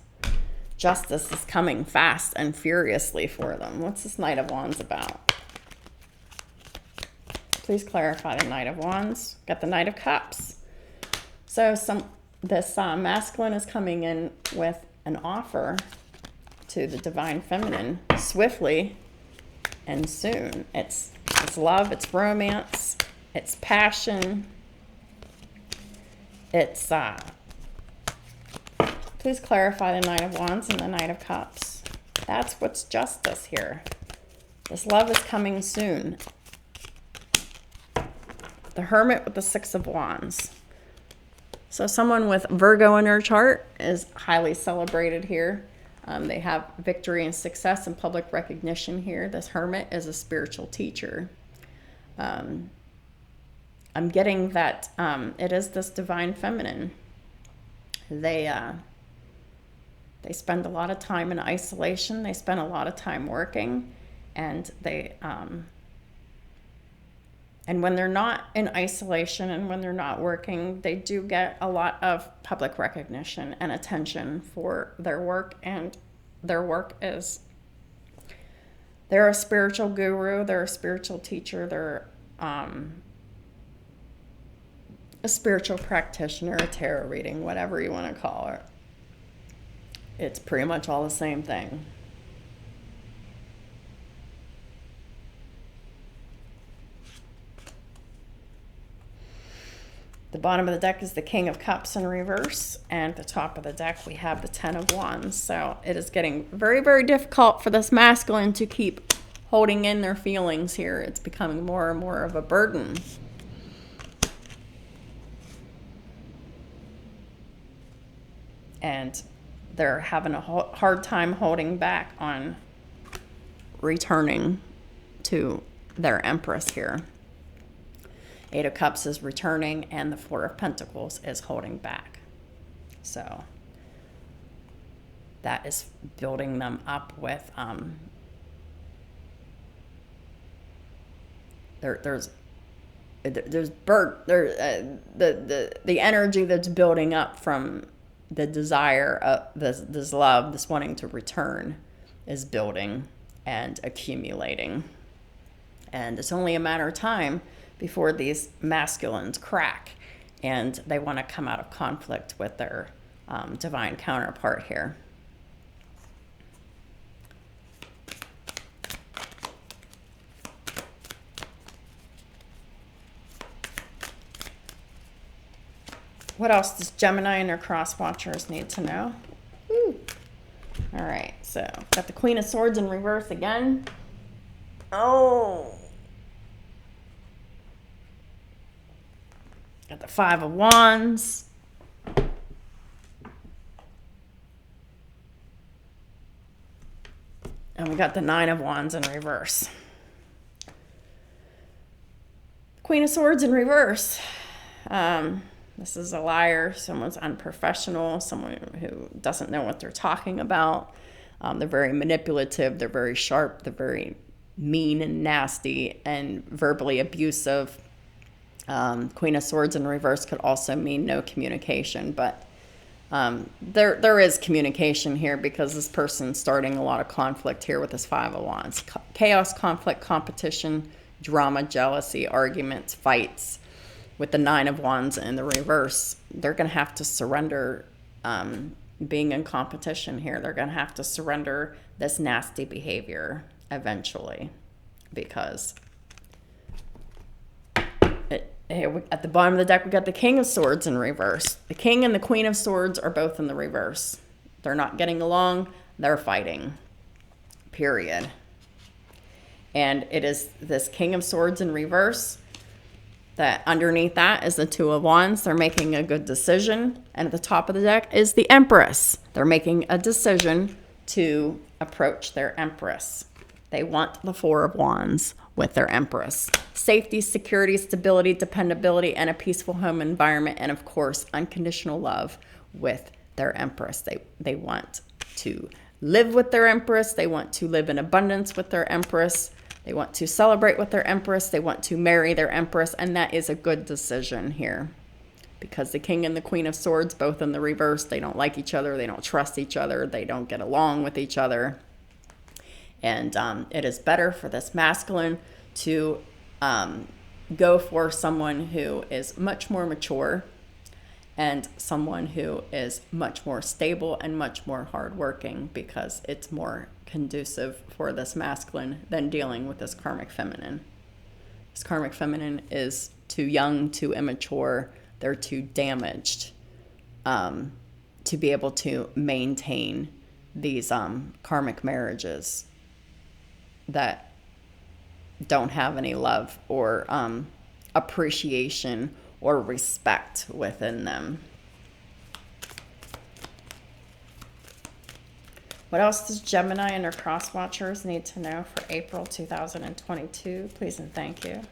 justice is coming fast and furiously for them. What's this Knight of Wands about? Please clarify the Knight of Wands. Got the Knight of Cups. So this masculine is coming in with an offer to the divine feminine swiftly and soon. It's love, it's romance, it's passion, it's please clarify the Knight of Wands and the Knight of Cups. That's what's justice here. This love is coming soon. The Hermit with the Six of Wands. So someone with Virgo in their chart is highly celebrated here. They have victory and success and public recognition here. This Hermit is a spiritual teacher. I'm getting that it is this divine feminine. They spend a lot of time in isolation. They spend a lot of time working, and And when they're not in isolation and when they're not working, they do get a lot of public recognition and attention for their work. And their work is, they're a spiritual guru, they're a spiritual teacher, they're a spiritual practitioner, a tarot reading, whatever you want to call it. It's pretty much all the same thing. The bottom of the deck is the King of Cups in reverse, and at the top of the deck we have the Ten of Wands. So it is getting very, very difficult for this masculine to keep holding in their feelings here. It's becoming more and more of a burden. And they're having a hard time holding back on returning to their Empress here. Eight of Cups is returning, and the Four of Pentacles is holding back. So that is building them up with the energy that's building up from the desire of this love, this wanting to return, is building and accumulating. And it's only a matter of time before these masculines crack and they want to come out of conflict with their divine counterpart here. What else does Gemini and their cross watchers need to know? Woo. All right, so got the Queen of Swords in reverse again. Oh. Got the Five of Wands. And we got the Nine of Wands in reverse. Queen of Swords in reverse. This is a liar. Someone's unprofessional. Someone who doesn't know what they're talking about. They're very manipulative. They're very sharp. They're very mean and nasty and verbally abusive. Queen of Swords in reverse could also mean no communication, but there is communication here because this person's starting a lot of conflict here with this Five of Wands. Chaos, conflict, competition, drama, jealousy, arguments, fights. With the Nine of Wands in the reverse, they're going to have to surrender being in competition here. They're going to have to surrender this nasty behavior eventually because at the bottom of the deck, we got the King of Swords in reverse. The King and the Queen of Swords are both in the reverse. They're not getting along. They're fighting. Period. And it is this King of Swords in reverse that underneath that is the Two of Wands. They're making a good decision. And at the top of the deck is the Empress. They're making a decision to approach their Empress. They want the Four of Wands with their Empress. Safety, security, stability, dependability, and a peaceful home environment. And of course, unconditional love with their Empress. They want to live with their Empress. They want to live in abundance with their Empress. They want to celebrate with their Empress. They want to marry their Empress. And that is a good decision here. Because the King and the Queen of Swords, both in the reverse, they don't like each other. They don't trust each other. They don't get along with each other. And it is better for this masculine to go for someone who is much more mature and someone who is much more stable and much more hardworking because it's more conducive for this masculine than dealing with this karmic feminine. This karmic feminine is too young, too immature. They're too damaged to be able to maintain these karmic marriages that don't have any love or appreciation or respect within them. What else does Gemini and their cross watchers need to know for April 2022? Please and thank you.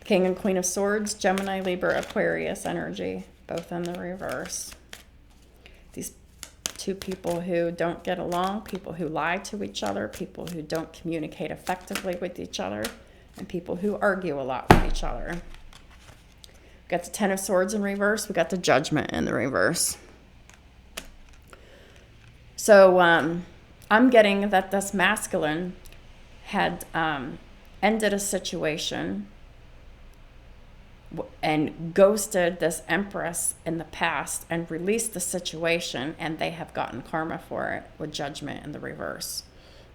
King and Queen of Swords, Gemini, Libra, Aquarius energy, both in the reverse. These two people who don't get along, people who lie to each other, people who don't communicate effectively with each other. and people who argue a lot with each other. We got the Ten of Swords in reverse. We got the Judgment in the reverse. So I'm getting that this masculine had ended a situation and ghosted this Empress in the past and released the situation, and they have gotten karma for it with Judgment in the reverse.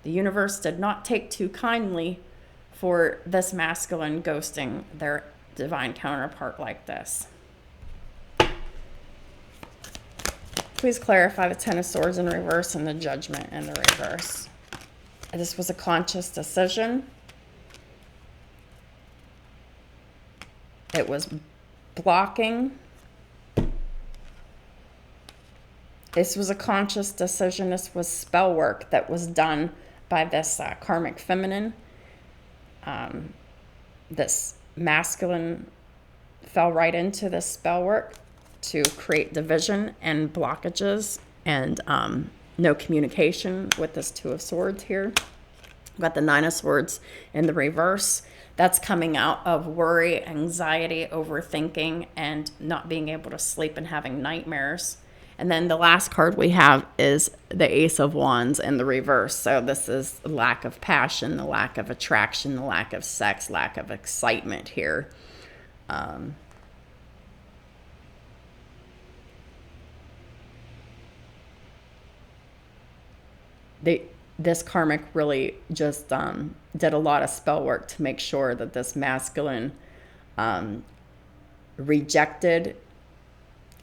The universe did not take too kindly for this masculine ghosting their divine counterpart like this. Please clarify the Ten of Swords in reverse and the Judgment in the reverse. This was a conscious decision. It was blocking. This was a conscious decision. This was spell work that was done by this karmic feminine. This masculine fell right into this spell work to create division and blockages and no communication with this Two of Swords here. We've got the Nine of Swords in the reverse. That's coming out of worry, anxiety, overthinking, and not being able to sleep and having nightmares. And then the last card we have is the Ace of Wands in the reverse. So this is the lack of passion, the lack of attraction, the lack of sex, lack of excitement here. This karmic really just did a lot of spell work to make sure that this masculine rejected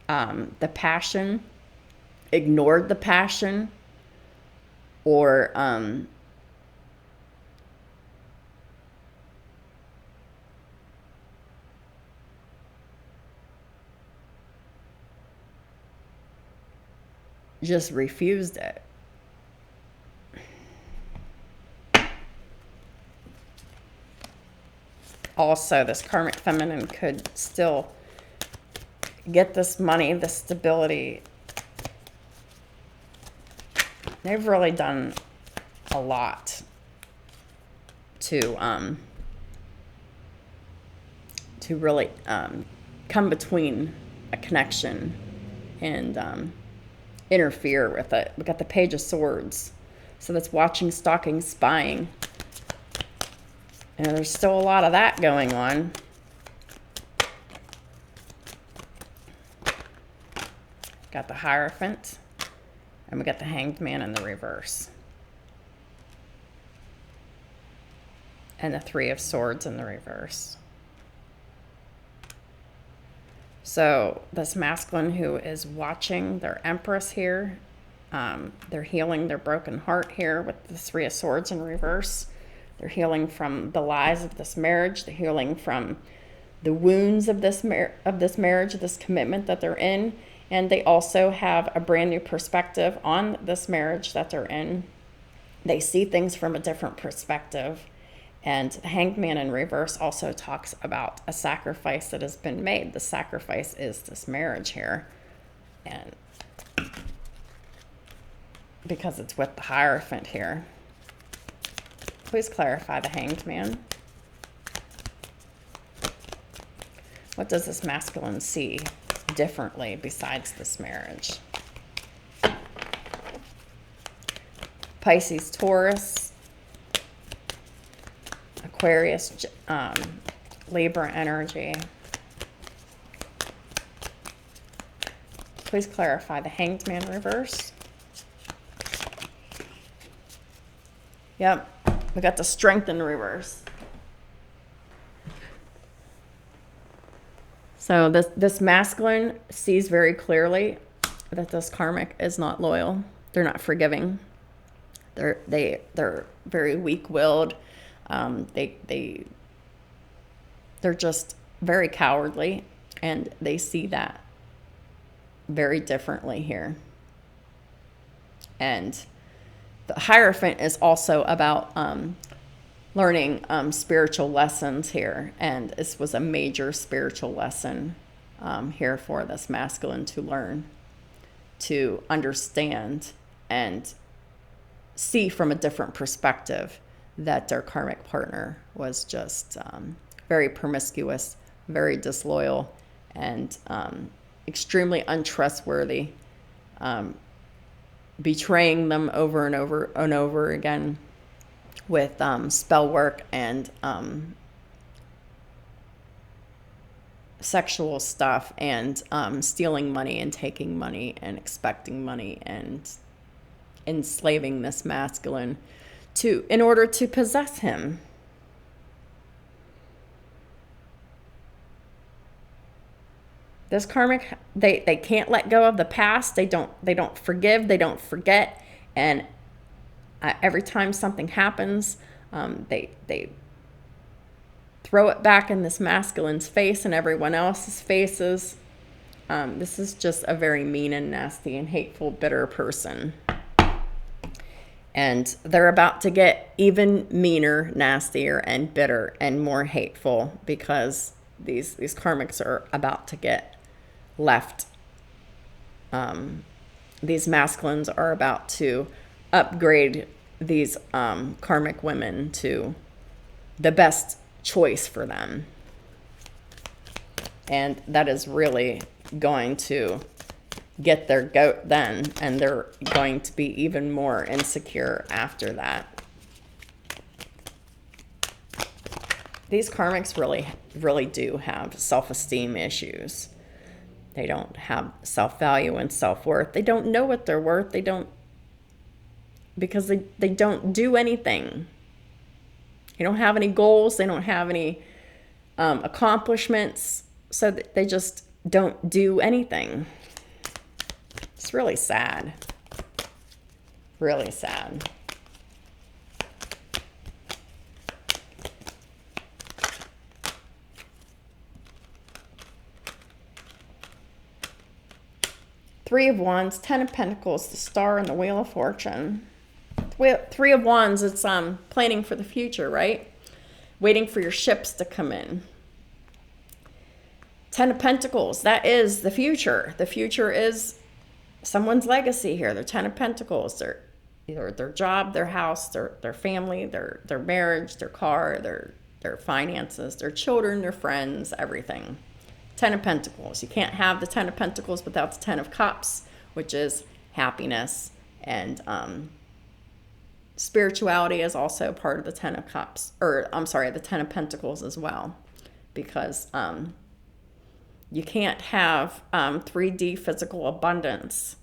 the passion, ignored the passion, or just refused it. Also, this karmic feminine could still get this money, this stability. They've really done a lot to really come between a connection and interfere with it. We got the Page of Swords. So that's watching, stalking, spying. And there's still a lot of that going on. Got the Hierophant. And we got the Hanged Man in the reverse. And the Three of Swords in the reverse. So this masculine who is watching their Empress here, they're healing their broken heart here with the Three of Swords in reverse. They're healing from the lies of this marriage. They're healing from the wounds of this marriage, this commitment that they're in. And they also have a brand new perspective on this marriage that they're in. They see things from a different perspective. And the Hanged Man in reverse also talks about a sacrifice that has been made. The sacrifice is this marriage here. And because it's with the Hierophant here. Please clarify the Hanged Man. What does this masculine see differently besides this marriage? Pisces, Taurus, Aquarius, Libra energy. Please clarify the Hanged Man reverse. Yep. We got the Strength in reverse. So this masculine sees very clearly that this karmic is not loyal. They're not forgiving. They're very weak-willed. They're just very cowardly, and they see that very differently here. And the Hierophant is also about learning spiritual lessons here. And this was a major spiritual lesson here for this masculine to learn, to understand and see from a different perspective that their karmic partner was just very promiscuous, very disloyal, and extremely untrustworthy, betraying them over and over and over again with spell work and sexual stuff, and stealing money and taking money and expecting money and enslaving this masculine in order to possess him. This karmic, they can't let go of the past. They don't forgive. They don't forget. And every time something happens, they throw it back in this masculine's face and everyone else's faces. This is just a very mean and nasty and hateful, bitter person. And they're about to get even meaner, nastier, and bitter and more hateful, because these karmics are about to get left. These masculines are about to upgrade these karmic women to the best choice for them. And that is really going to get their goat then, and they're going to be even more insecure after that. These karmics really do have self-esteem issues. They don't have self-value and self-worth. They don't know what they're worth. Because they don't do anything. They don't have any goals. They don't have any accomplishments. So they just don't do anything. It's really sad. Really sad. Three of Wands, Ten of Pentacles, the Star, and the Wheel of Fortune. Three of Wands, it's planning for the future, right? Waiting for your ships to come in. Ten of Pentacles, that is the future. The future is someone's legacy here. They're Ten of Pentacles. They're either their job, their house, their family, their marriage, their car, their finances, their children, their friends, everything. Ten of Pentacles. You can't have the Ten of Pentacles without the Ten of Cups, which is happiness, and spirituality is also part of the Ten of Cups, or I'm sorry, the Ten of Pentacles as well, because you can't have 3D physical abundance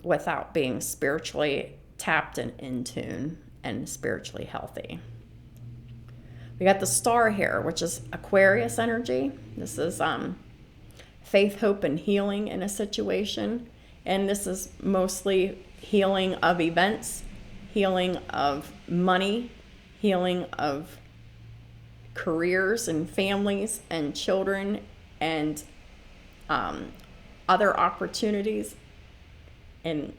without being spiritually tapped and in tune and spiritually healthy. We got the Star here, which is Aquarius energy. This is faith, hope, and healing in a situation. And this is mostly healing of events, healing of money, healing of careers and families and children, and other opportunities in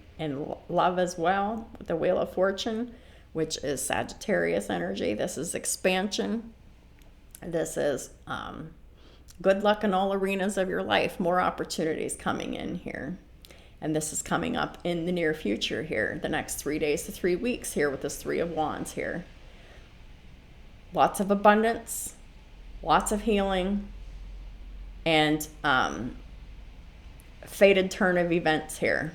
love as well, with the Wheel of Fortune, which is Sagittarius energy. This is expansion. This is good luck in all arenas of your life. More opportunities coming in here. And this is coming up in the near future here, the next 3 days to 3 weeks here with this Three of Wands here. Lots of abundance, lots of healing, and fated turn of events here.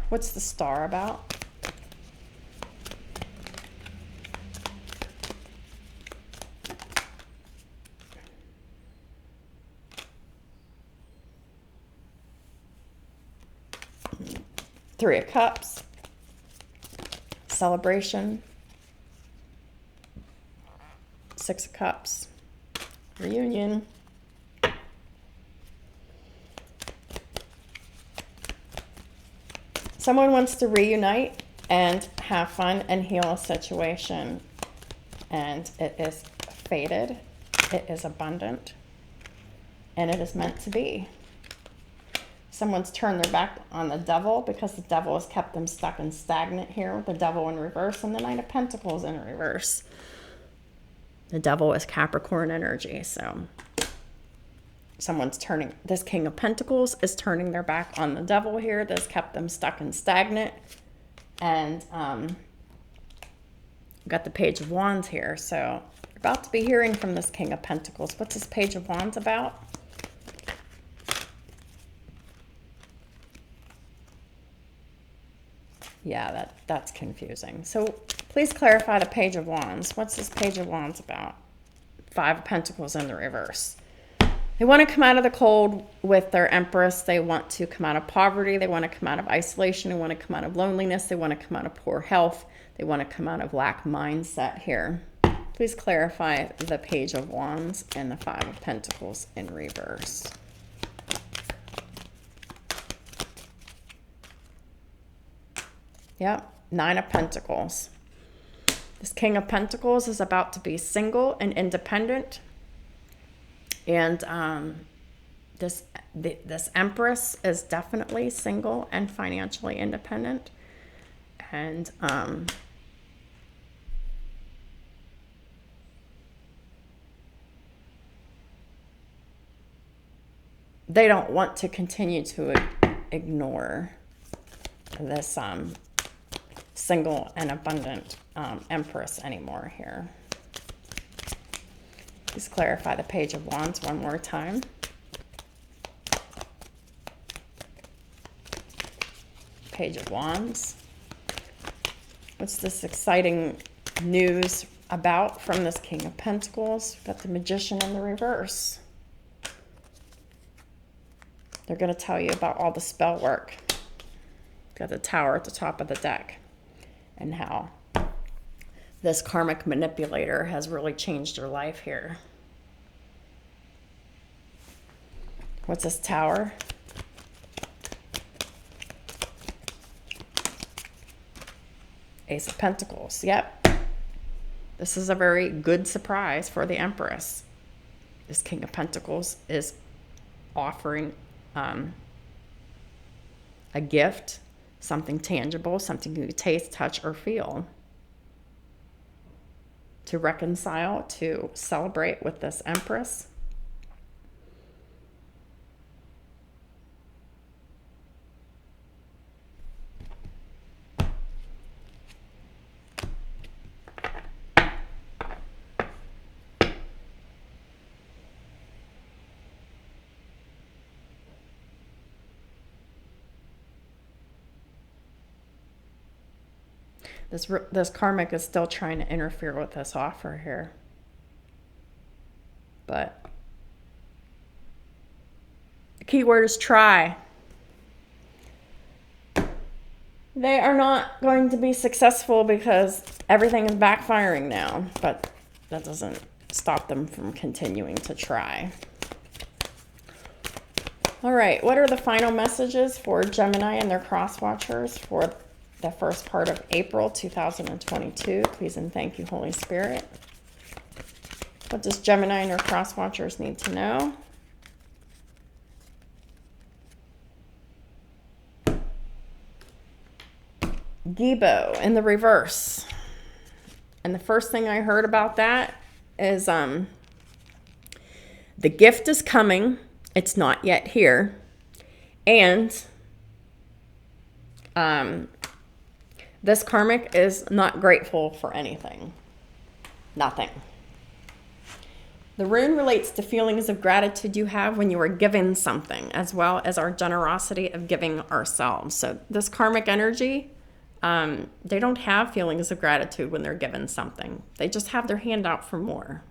What's the Star about? Three of Cups, celebration, Six of Cups, reunion, someone wants to reunite and have fun and heal a situation, and it is fated, it is abundant, and it is meant to be. Someone's turned their back on the Devil because the Devil has kept them stuck and stagnant here with the Devil in reverse and the Knight of Pentacles in reverse. The Devil is Capricorn energy, so someone's turning, this King of Pentacles is turning their back on the Devil here. This kept them stuck and stagnant. And got the Page of Wands here. So you're about to be hearing from this King of Pentacles. What's this Page of Wands about? Yeah, that's confusing. So please clarify the Page of Wands. What's this Page of Wands about? Five of Pentacles in the reverse. They want to come out of the cold with their Empress. They want to come out of poverty. They want to come out of isolation. They want to come out of loneliness. They want to come out of poor health. They want to come out of lack mindset here. Please clarify the Page of Wands and the Five of Pentacles in reverse. Yep, Nine of Pentacles. This King of Pentacles is about to be single and independent. And this Empress is definitely single and financially independent. And they don't want to continue to ignore this single and abundant Empress anymore here. Please clarify the Page of Wands one more time. Page of Wands. What's this exciting news about from this King of Pentacles? We've got the Magician in the reverse. They're going to tell you about all the spell work. Got the Tower at the top of the deck and how this karmic manipulator has really changed your life here. What's this Tower? Ace of Pentacles. Yep. This is a very good surprise for the Empress. This King of Pentacles is offering a gift, something tangible, something you taste, touch, or feel, to reconcile, to celebrate with this Empress. This karmic is still trying to interfere with this offer here. But the key word is try. They are not going to be successful because everything is backfiring now. But that doesn't stop them from continuing to try. All right, what are the final messages for Gemini and their cross watchers for the first part of April 2022? Please and thank you, Holy Spirit. What does Gemini and her cross watchers need to know? Gibo in the reverse. And the first thing I heard about that is the gift is coming. It's not yet here. And this karmic is not grateful for anything. Nothing. The rune relates to feelings of gratitude you have when you are given something, as well as our generosity of giving ourselves. So this karmic energy, they don't have feelings of gratitude when they're given something. They just have their hand out for more.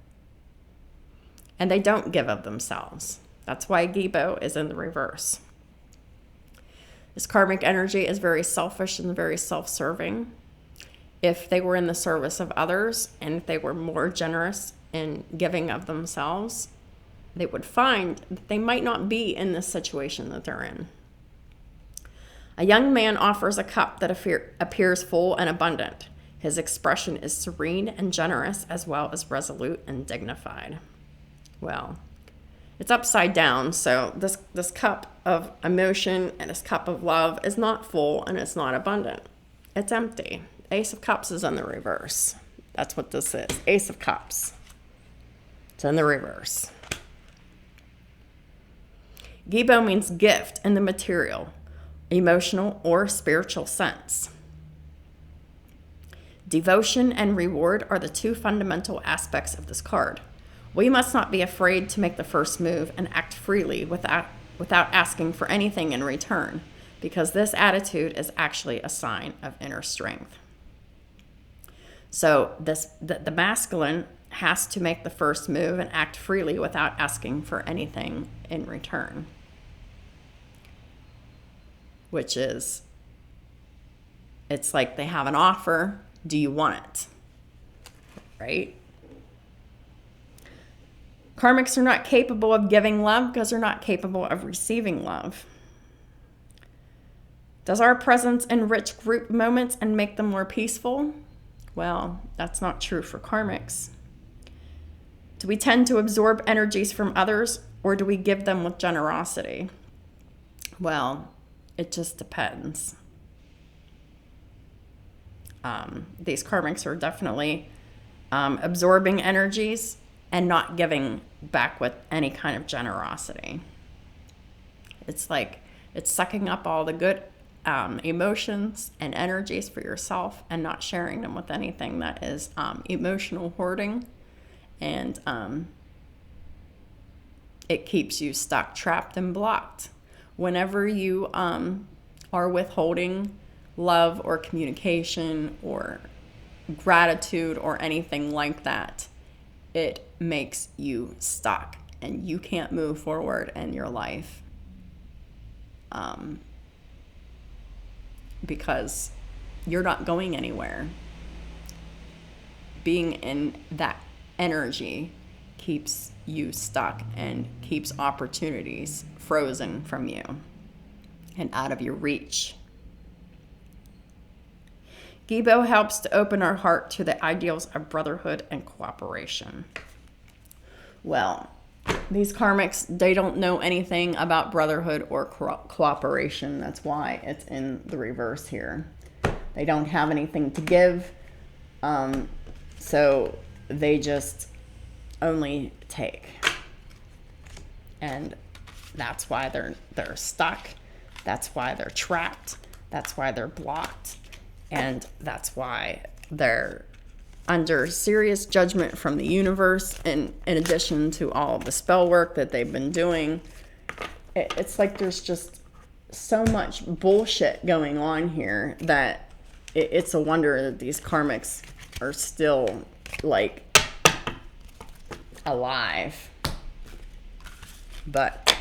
And they don't give of themselves. That's why Gibo is in the reverse. This karmic energy is very selfish and very self-serving. If they were in the service of others and if they were more generous in giving of themselves, they would find that they might not be in this situation that they're in. A young man offers a cup that appears full and abundant. His expression is serene and generous, as well as resolute and dignified. Well, it's upside down, so this cup of emotion and this cup of love is not full and it's not abundant. It's empty. Ace of Cups is in the reverse. That's what this is. Ace of Cups. It's in the reverse. Gibo means gift in the material, emotional, or spiritual sense. Devotion and reward are the two fundamental aspects of this card. We must not be afraid to make the first move and act freely without asking for anything in return, because this attitude is actually a sign of inner strength. So the masculine has to make the first move and act freely without asking for anything in return, which is, it's like they have an offer. Do you want it? Right? Karmics are not capable of giving love because they're not capable of receiving love. Does our presence enrich group moments and make them more peaceful? Well, that's not true for karmics. Do we tend to absorb energies from others, or do we give them with generosity? Well, it just depends. These karmics are definitely absorbing energies and not giving back with any kind of generosity. It's like it's sucking up all the good emotions and energies for yourself and not sharing them with anything that is emotional hoarding. And it keeps you stuck, trapped, and blocked. Whenever you are withholding love or communication or gratitude or anything like that, it makes you stuck and you can't move forward in your life because you're not going anywhere. Being in that energy keeps you stuck and keeps opportunities frozen from you and out of your reach. Gibo helps to open our heart to the ideals of brotherhood and cooperation. Well, these karmics, they don't know anything about brotherhood or cooperation. That's why it's in the reverse here. They don't have anything to give, so they just only take. And that's why they're stuck. That's why they're trapped. That's why they're blocked. And that's why they're under serious judgment from the universe, and in addition to all of the spell work that they've been doing. It's like there's just so much bullshit going on here that it's a wonder that these karmics are still like alive. But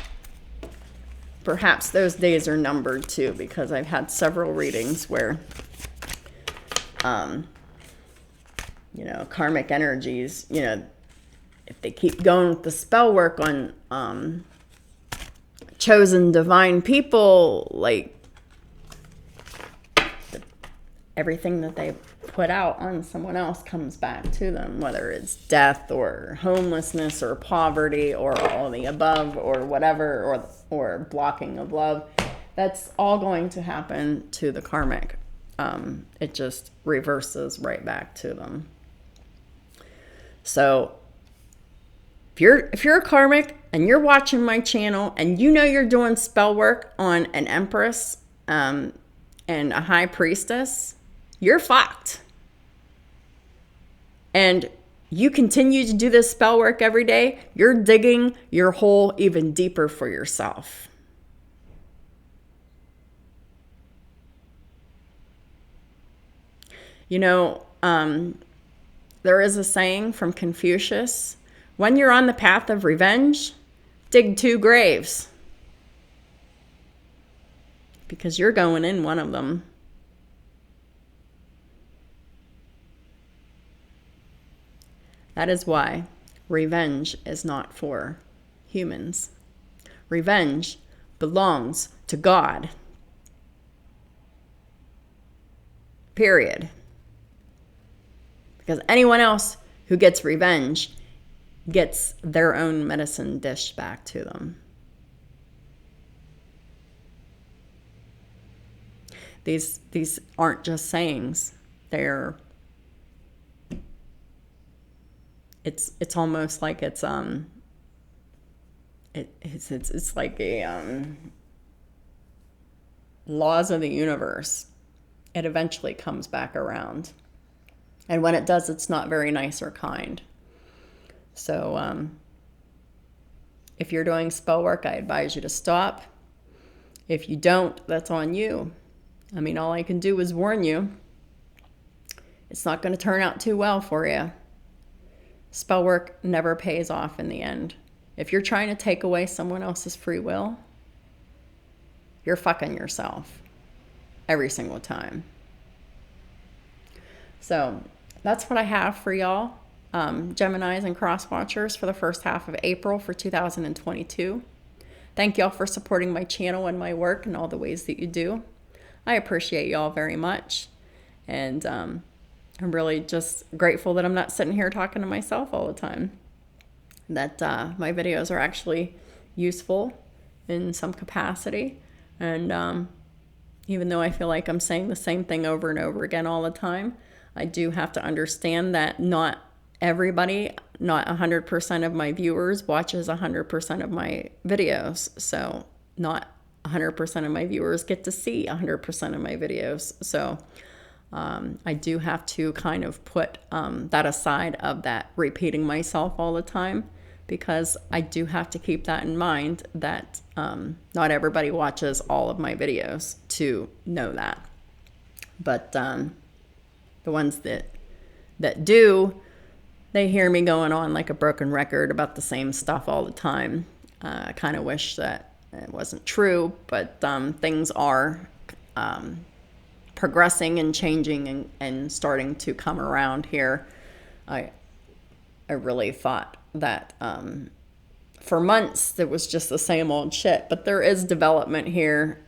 perhaps those days are numbered too, because I've had several readings where karmic energies, if they keep going with the spell work on chosen divine people, like everything that they put out on someone else comes back to them, whether it's death or homelessness or poverty or all the above or whatever, or blocking of love. That's all going to happen to the karmic. It just reverses right back to them. So if you're a karmic and you're watching my channel and you know you're doing spell work on an empress and a high priestess, you're fucked. And you continue to do this spell work every day, you're digging your hole even deeper for yourself. There is a saying from Confucius: when you're on the path of revenge, dig 2 graves. Because you're going in one of them. That is why revenge is not for humans. Revenge belongs to God. Period. Because anyone else who gets revenge gets their own medicine dished back to them. These aren't just sayings. it's almost like it's like a laws of the universe. It eventually comes back around. And when it does, it's not very nice or kind. So if you're doing spell work, I advise you to stop. If you don't, that's on you. I mean, all I can do is warn you. It's not going to turn out too well for you. Spell work never pays off in the end. If you're trying to take away someone else's free will, you're fucking yourself every single time. So that's what I have for y'all, Geminis and cross watchers, for the first half of April for 2022. Thank y'all for supporting my channel and my work in all the ways that you do. I appreciate y'all very much. And I'm really just grateful that I'm not sitting here talking to myself all the time. That my videos are actually useful in some capacity. And even though I feel like I'm saying the same thing over and over again all the time, I do have to understand that not everybody, not 100% of my viewers watches 100% of my videos. So not 100% of my viewers get to see 100% of my videos. So I do have to kind of put that aside of that repeating myself all the time, because I do have to keep that in mind that not everybody watches all of my videos to know that. But the ones that do, they hear me going on like a broken record about the same stuff all the time. I kind of wish that it wasn't true, but things are progressing and changing and starting to come around here. I really thought that for months it was just the same old shit, but there is development here.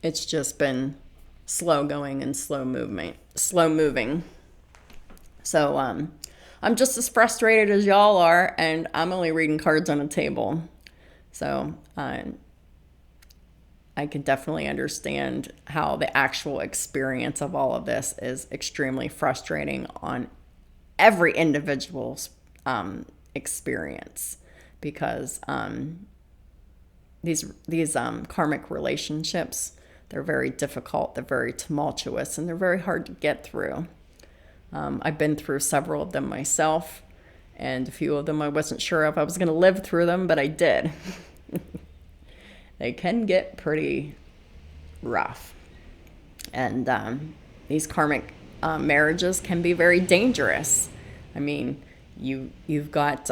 It's just been slow going and slow moving. So I'm just as frustrated as y'all are, and I'm only reading cards on a table. So I can definitely understand how the actual experience of all of this is extremely frustrating on every individual's experience, because these karmic relationships, they're very difficult, they're very tumultuous, and they're very hard to get through. I've been through several of them myself, and a few of them I wasn't sure if I was going to live through them, but I did. They can get pretty rough. And these karmic marriages can be very dangerous. I mean, you've got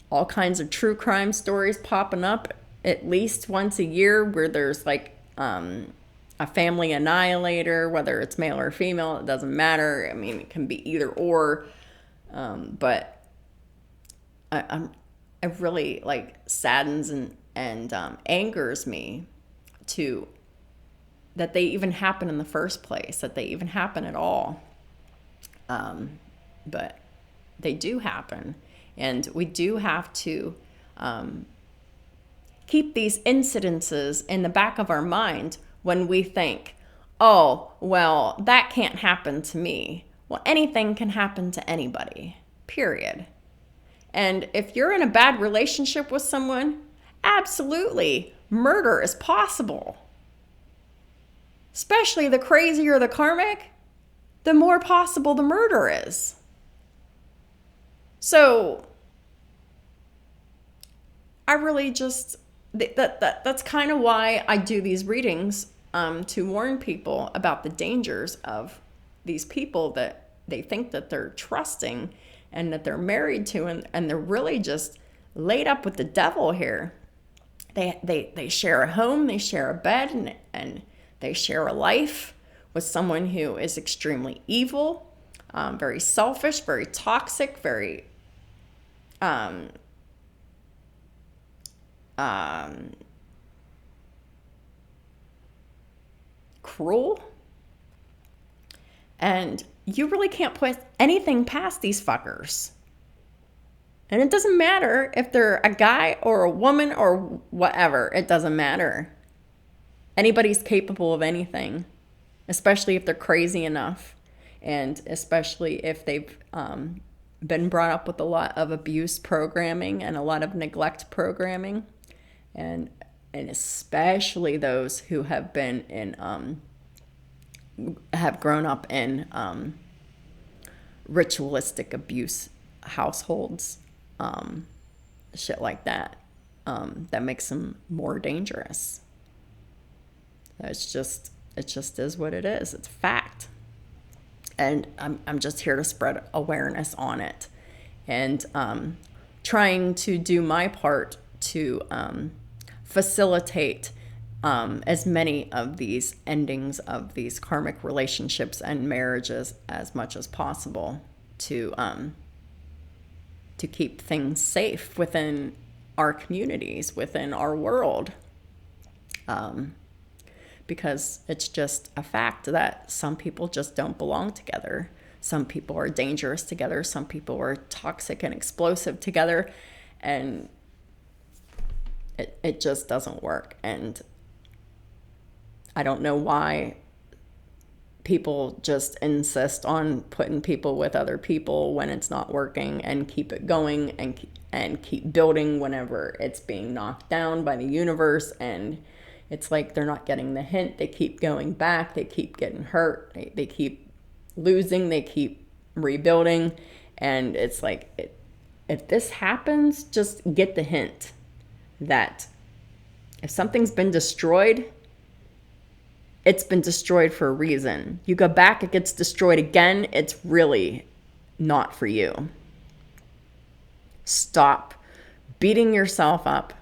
all kinds of true crime stories popping up at least once a year, where there's like a family annihilator, whether it's male or female, it doesn't matter. I mean, it can be either or. But it really like saddens and angers me to that they even happen in the first place, that they even happen at all. But they do happen, and we do have to keep these incidences in the back of our mind when we think, oh, well, that can't happen to me. Well, anything can happen to anybody, period. And if you're in a bad relationship with someone, absolutely, murder is possible. Especially the crazier the karmic, the more possible the murder is. So I really just, that's kind of why I do these readings, to warn people about the dangers of these people that they think that they're trusting and that they're married to, and they're really just laid up with the devil here. They share a home, they share a bed, and they share a life with someone who is extremely evil, very selfish, very toxic, very cruel. And you really can't put anything past these fuckers. And it doesn't matter if they're a guy or a woman or whatever. It doesn't matter. Anybody's capable of anything, especially if they're crazy enough. And especially if they've been brought up with a lot of abuse programming and a lot of neglect programming, and especially those who have been in have grown up in ritualistic abuse households, shit like that, that makes them more dangerous. It just is what it is. It's a fact. And I'm just here to spread awareness on it, and trying to do my part to facilitate as many of these endings of these karmic relationships and marriages as much as possible, to keep things safe within our communities, within our world. Because it's just a fact that some people just don't belong together. Some people are dangerous together. Some people are toxic and explosive together. And it just doesn't work. And I don't know why people just insist on putting people with other people when it's not working, and keep it going and keep building whenever it's being knocked down by the universe. And it's like they're not getting the hint. They keep going back. They keep getting hurt. They keep losing. They keep rebuilding. And it's like, if this happens, just get the hint that if something's been destroyed, it's been destroyed for a reason. You go back, it gets destroyed again, it's really not for you. Stop beating yourself up.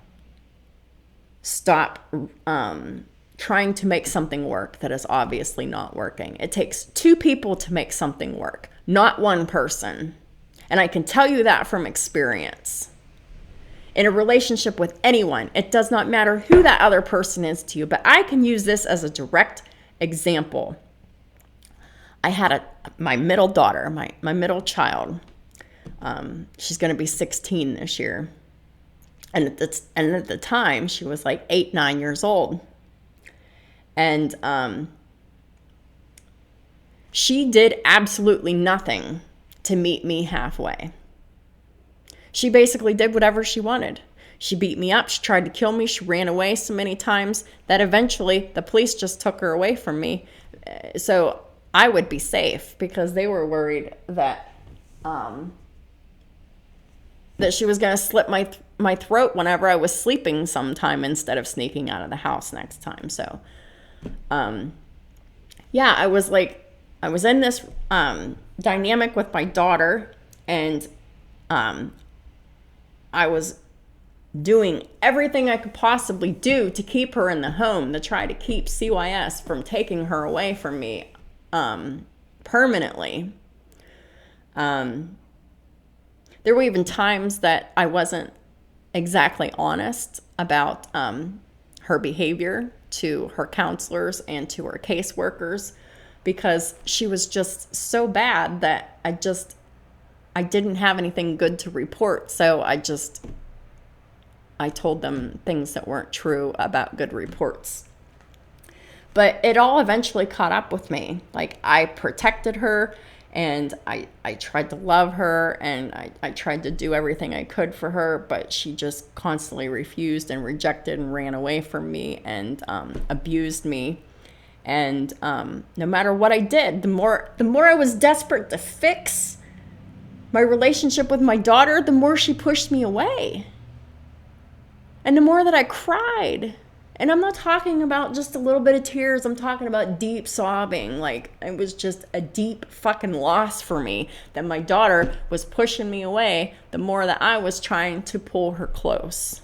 Stop trying to make something work that is obviously not working. It takes two people to make something work, not one person. And I can tell you that from experience. In a relationship with anyone, it does not matter who that other person is to you, but I can use this as a direct example. I had my middle daughter, my middle child. She's going to be 16 this year. And at the time, she was like 8, 9 years old. And she did absolutely nothing to meet me halfway. She basically did whatever she wanted. She beat me up. She tried to kill me. She ran away so many times that eventually the police just took her away from me. So I would be safe, because they were worried that she was going to slit my throat whenever I was sleeping sometime, instead of sneaking out of the house next time. So, yeah, I was in this dynamic with my daughter, and I was doing everything I could possibly do to keep her in the home, to try to keep CYS from taking her away from me permanently. There were even times that I wasn't exactly honest about her behavior to her counselors and to her caseworkers, because she was just so bad that I didn't have anything good to report. So I told them things that weren't true about good reports. But it all eventually caught up with me. Like, I protected her, and I tried to love her, and I tried to do everything I could for her, but she just constantly refused and rejected and ran away from me and abused me. And no matter what I did, the more I was desperate to fix my relationship with my daughter, the more she pushed me away. And the more that I cried. And I'm not talking about just a little bit of tears. I'm talking about deep sobbing. Like, it was just a deep fucking loss for me that my daughter was pushing me away, the more that I was trying to pull her close.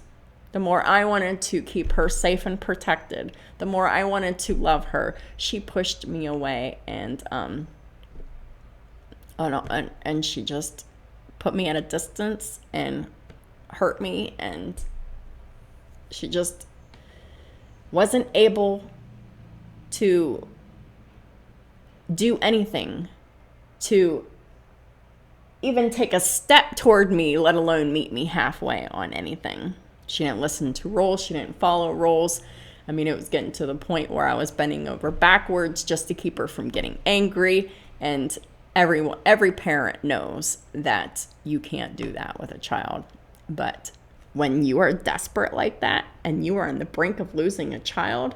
The more I wanted to keep her safe and protected, the more I wanted to love her, she pushed me away, and and she just put me at a distance and hurt me, and she just wasn't able to do anything to even take a step toward me, let alone meet me halfway on anything. She didn't listen to rules. She didn't follow rules. I mean, it was getting to the point where I was bending over backwards just to keep her from getting angry. And every parent knows that you can't do that with a child. But when you are desperate like that and you are on the brink of losing a child,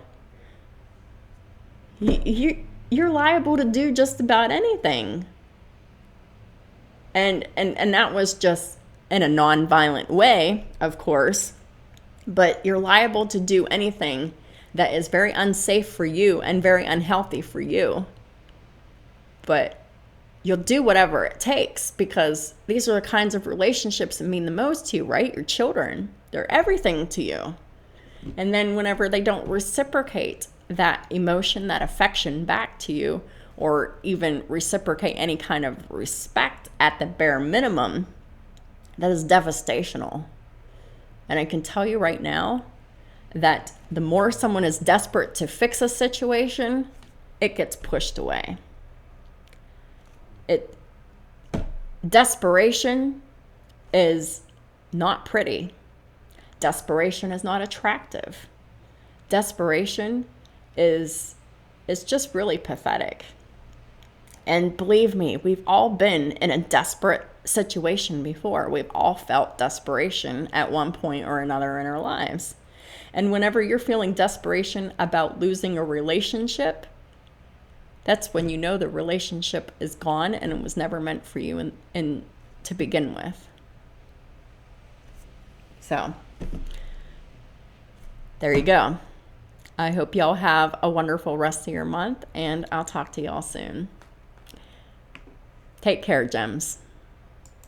you're liable to do just about anything. And that was just in a non-violent way, of course, but you're liable to do anything that is very unsafe for you and very unhealthy for you. But you'll do whatever it takes, because these are the kinds of relationships that mean the most to you, right? Your children, they're everything to you. And then whenever they don't reciprocate that emotion, that affection back to you, or even reciprocate any kind of respect at the bare minimum, that is devastational. And I can tell you right now that the more someone is desperate to fix a situation, it gets pushed away. Desperation is not pretty. Desperation is not attractive. Desperation is just really pathetic. And believe me, we've all been in a desperate situation before. We've all felt desperation at one point or another in our lives. And whenever you're feeling desperation about losing a relationship, that's when you know the relationship is gone and it was never meant for you in to begin with. So, there you go. I hope y'all have a wonderful rest of your month, and I'll talk to y'all soon. Take care, gems.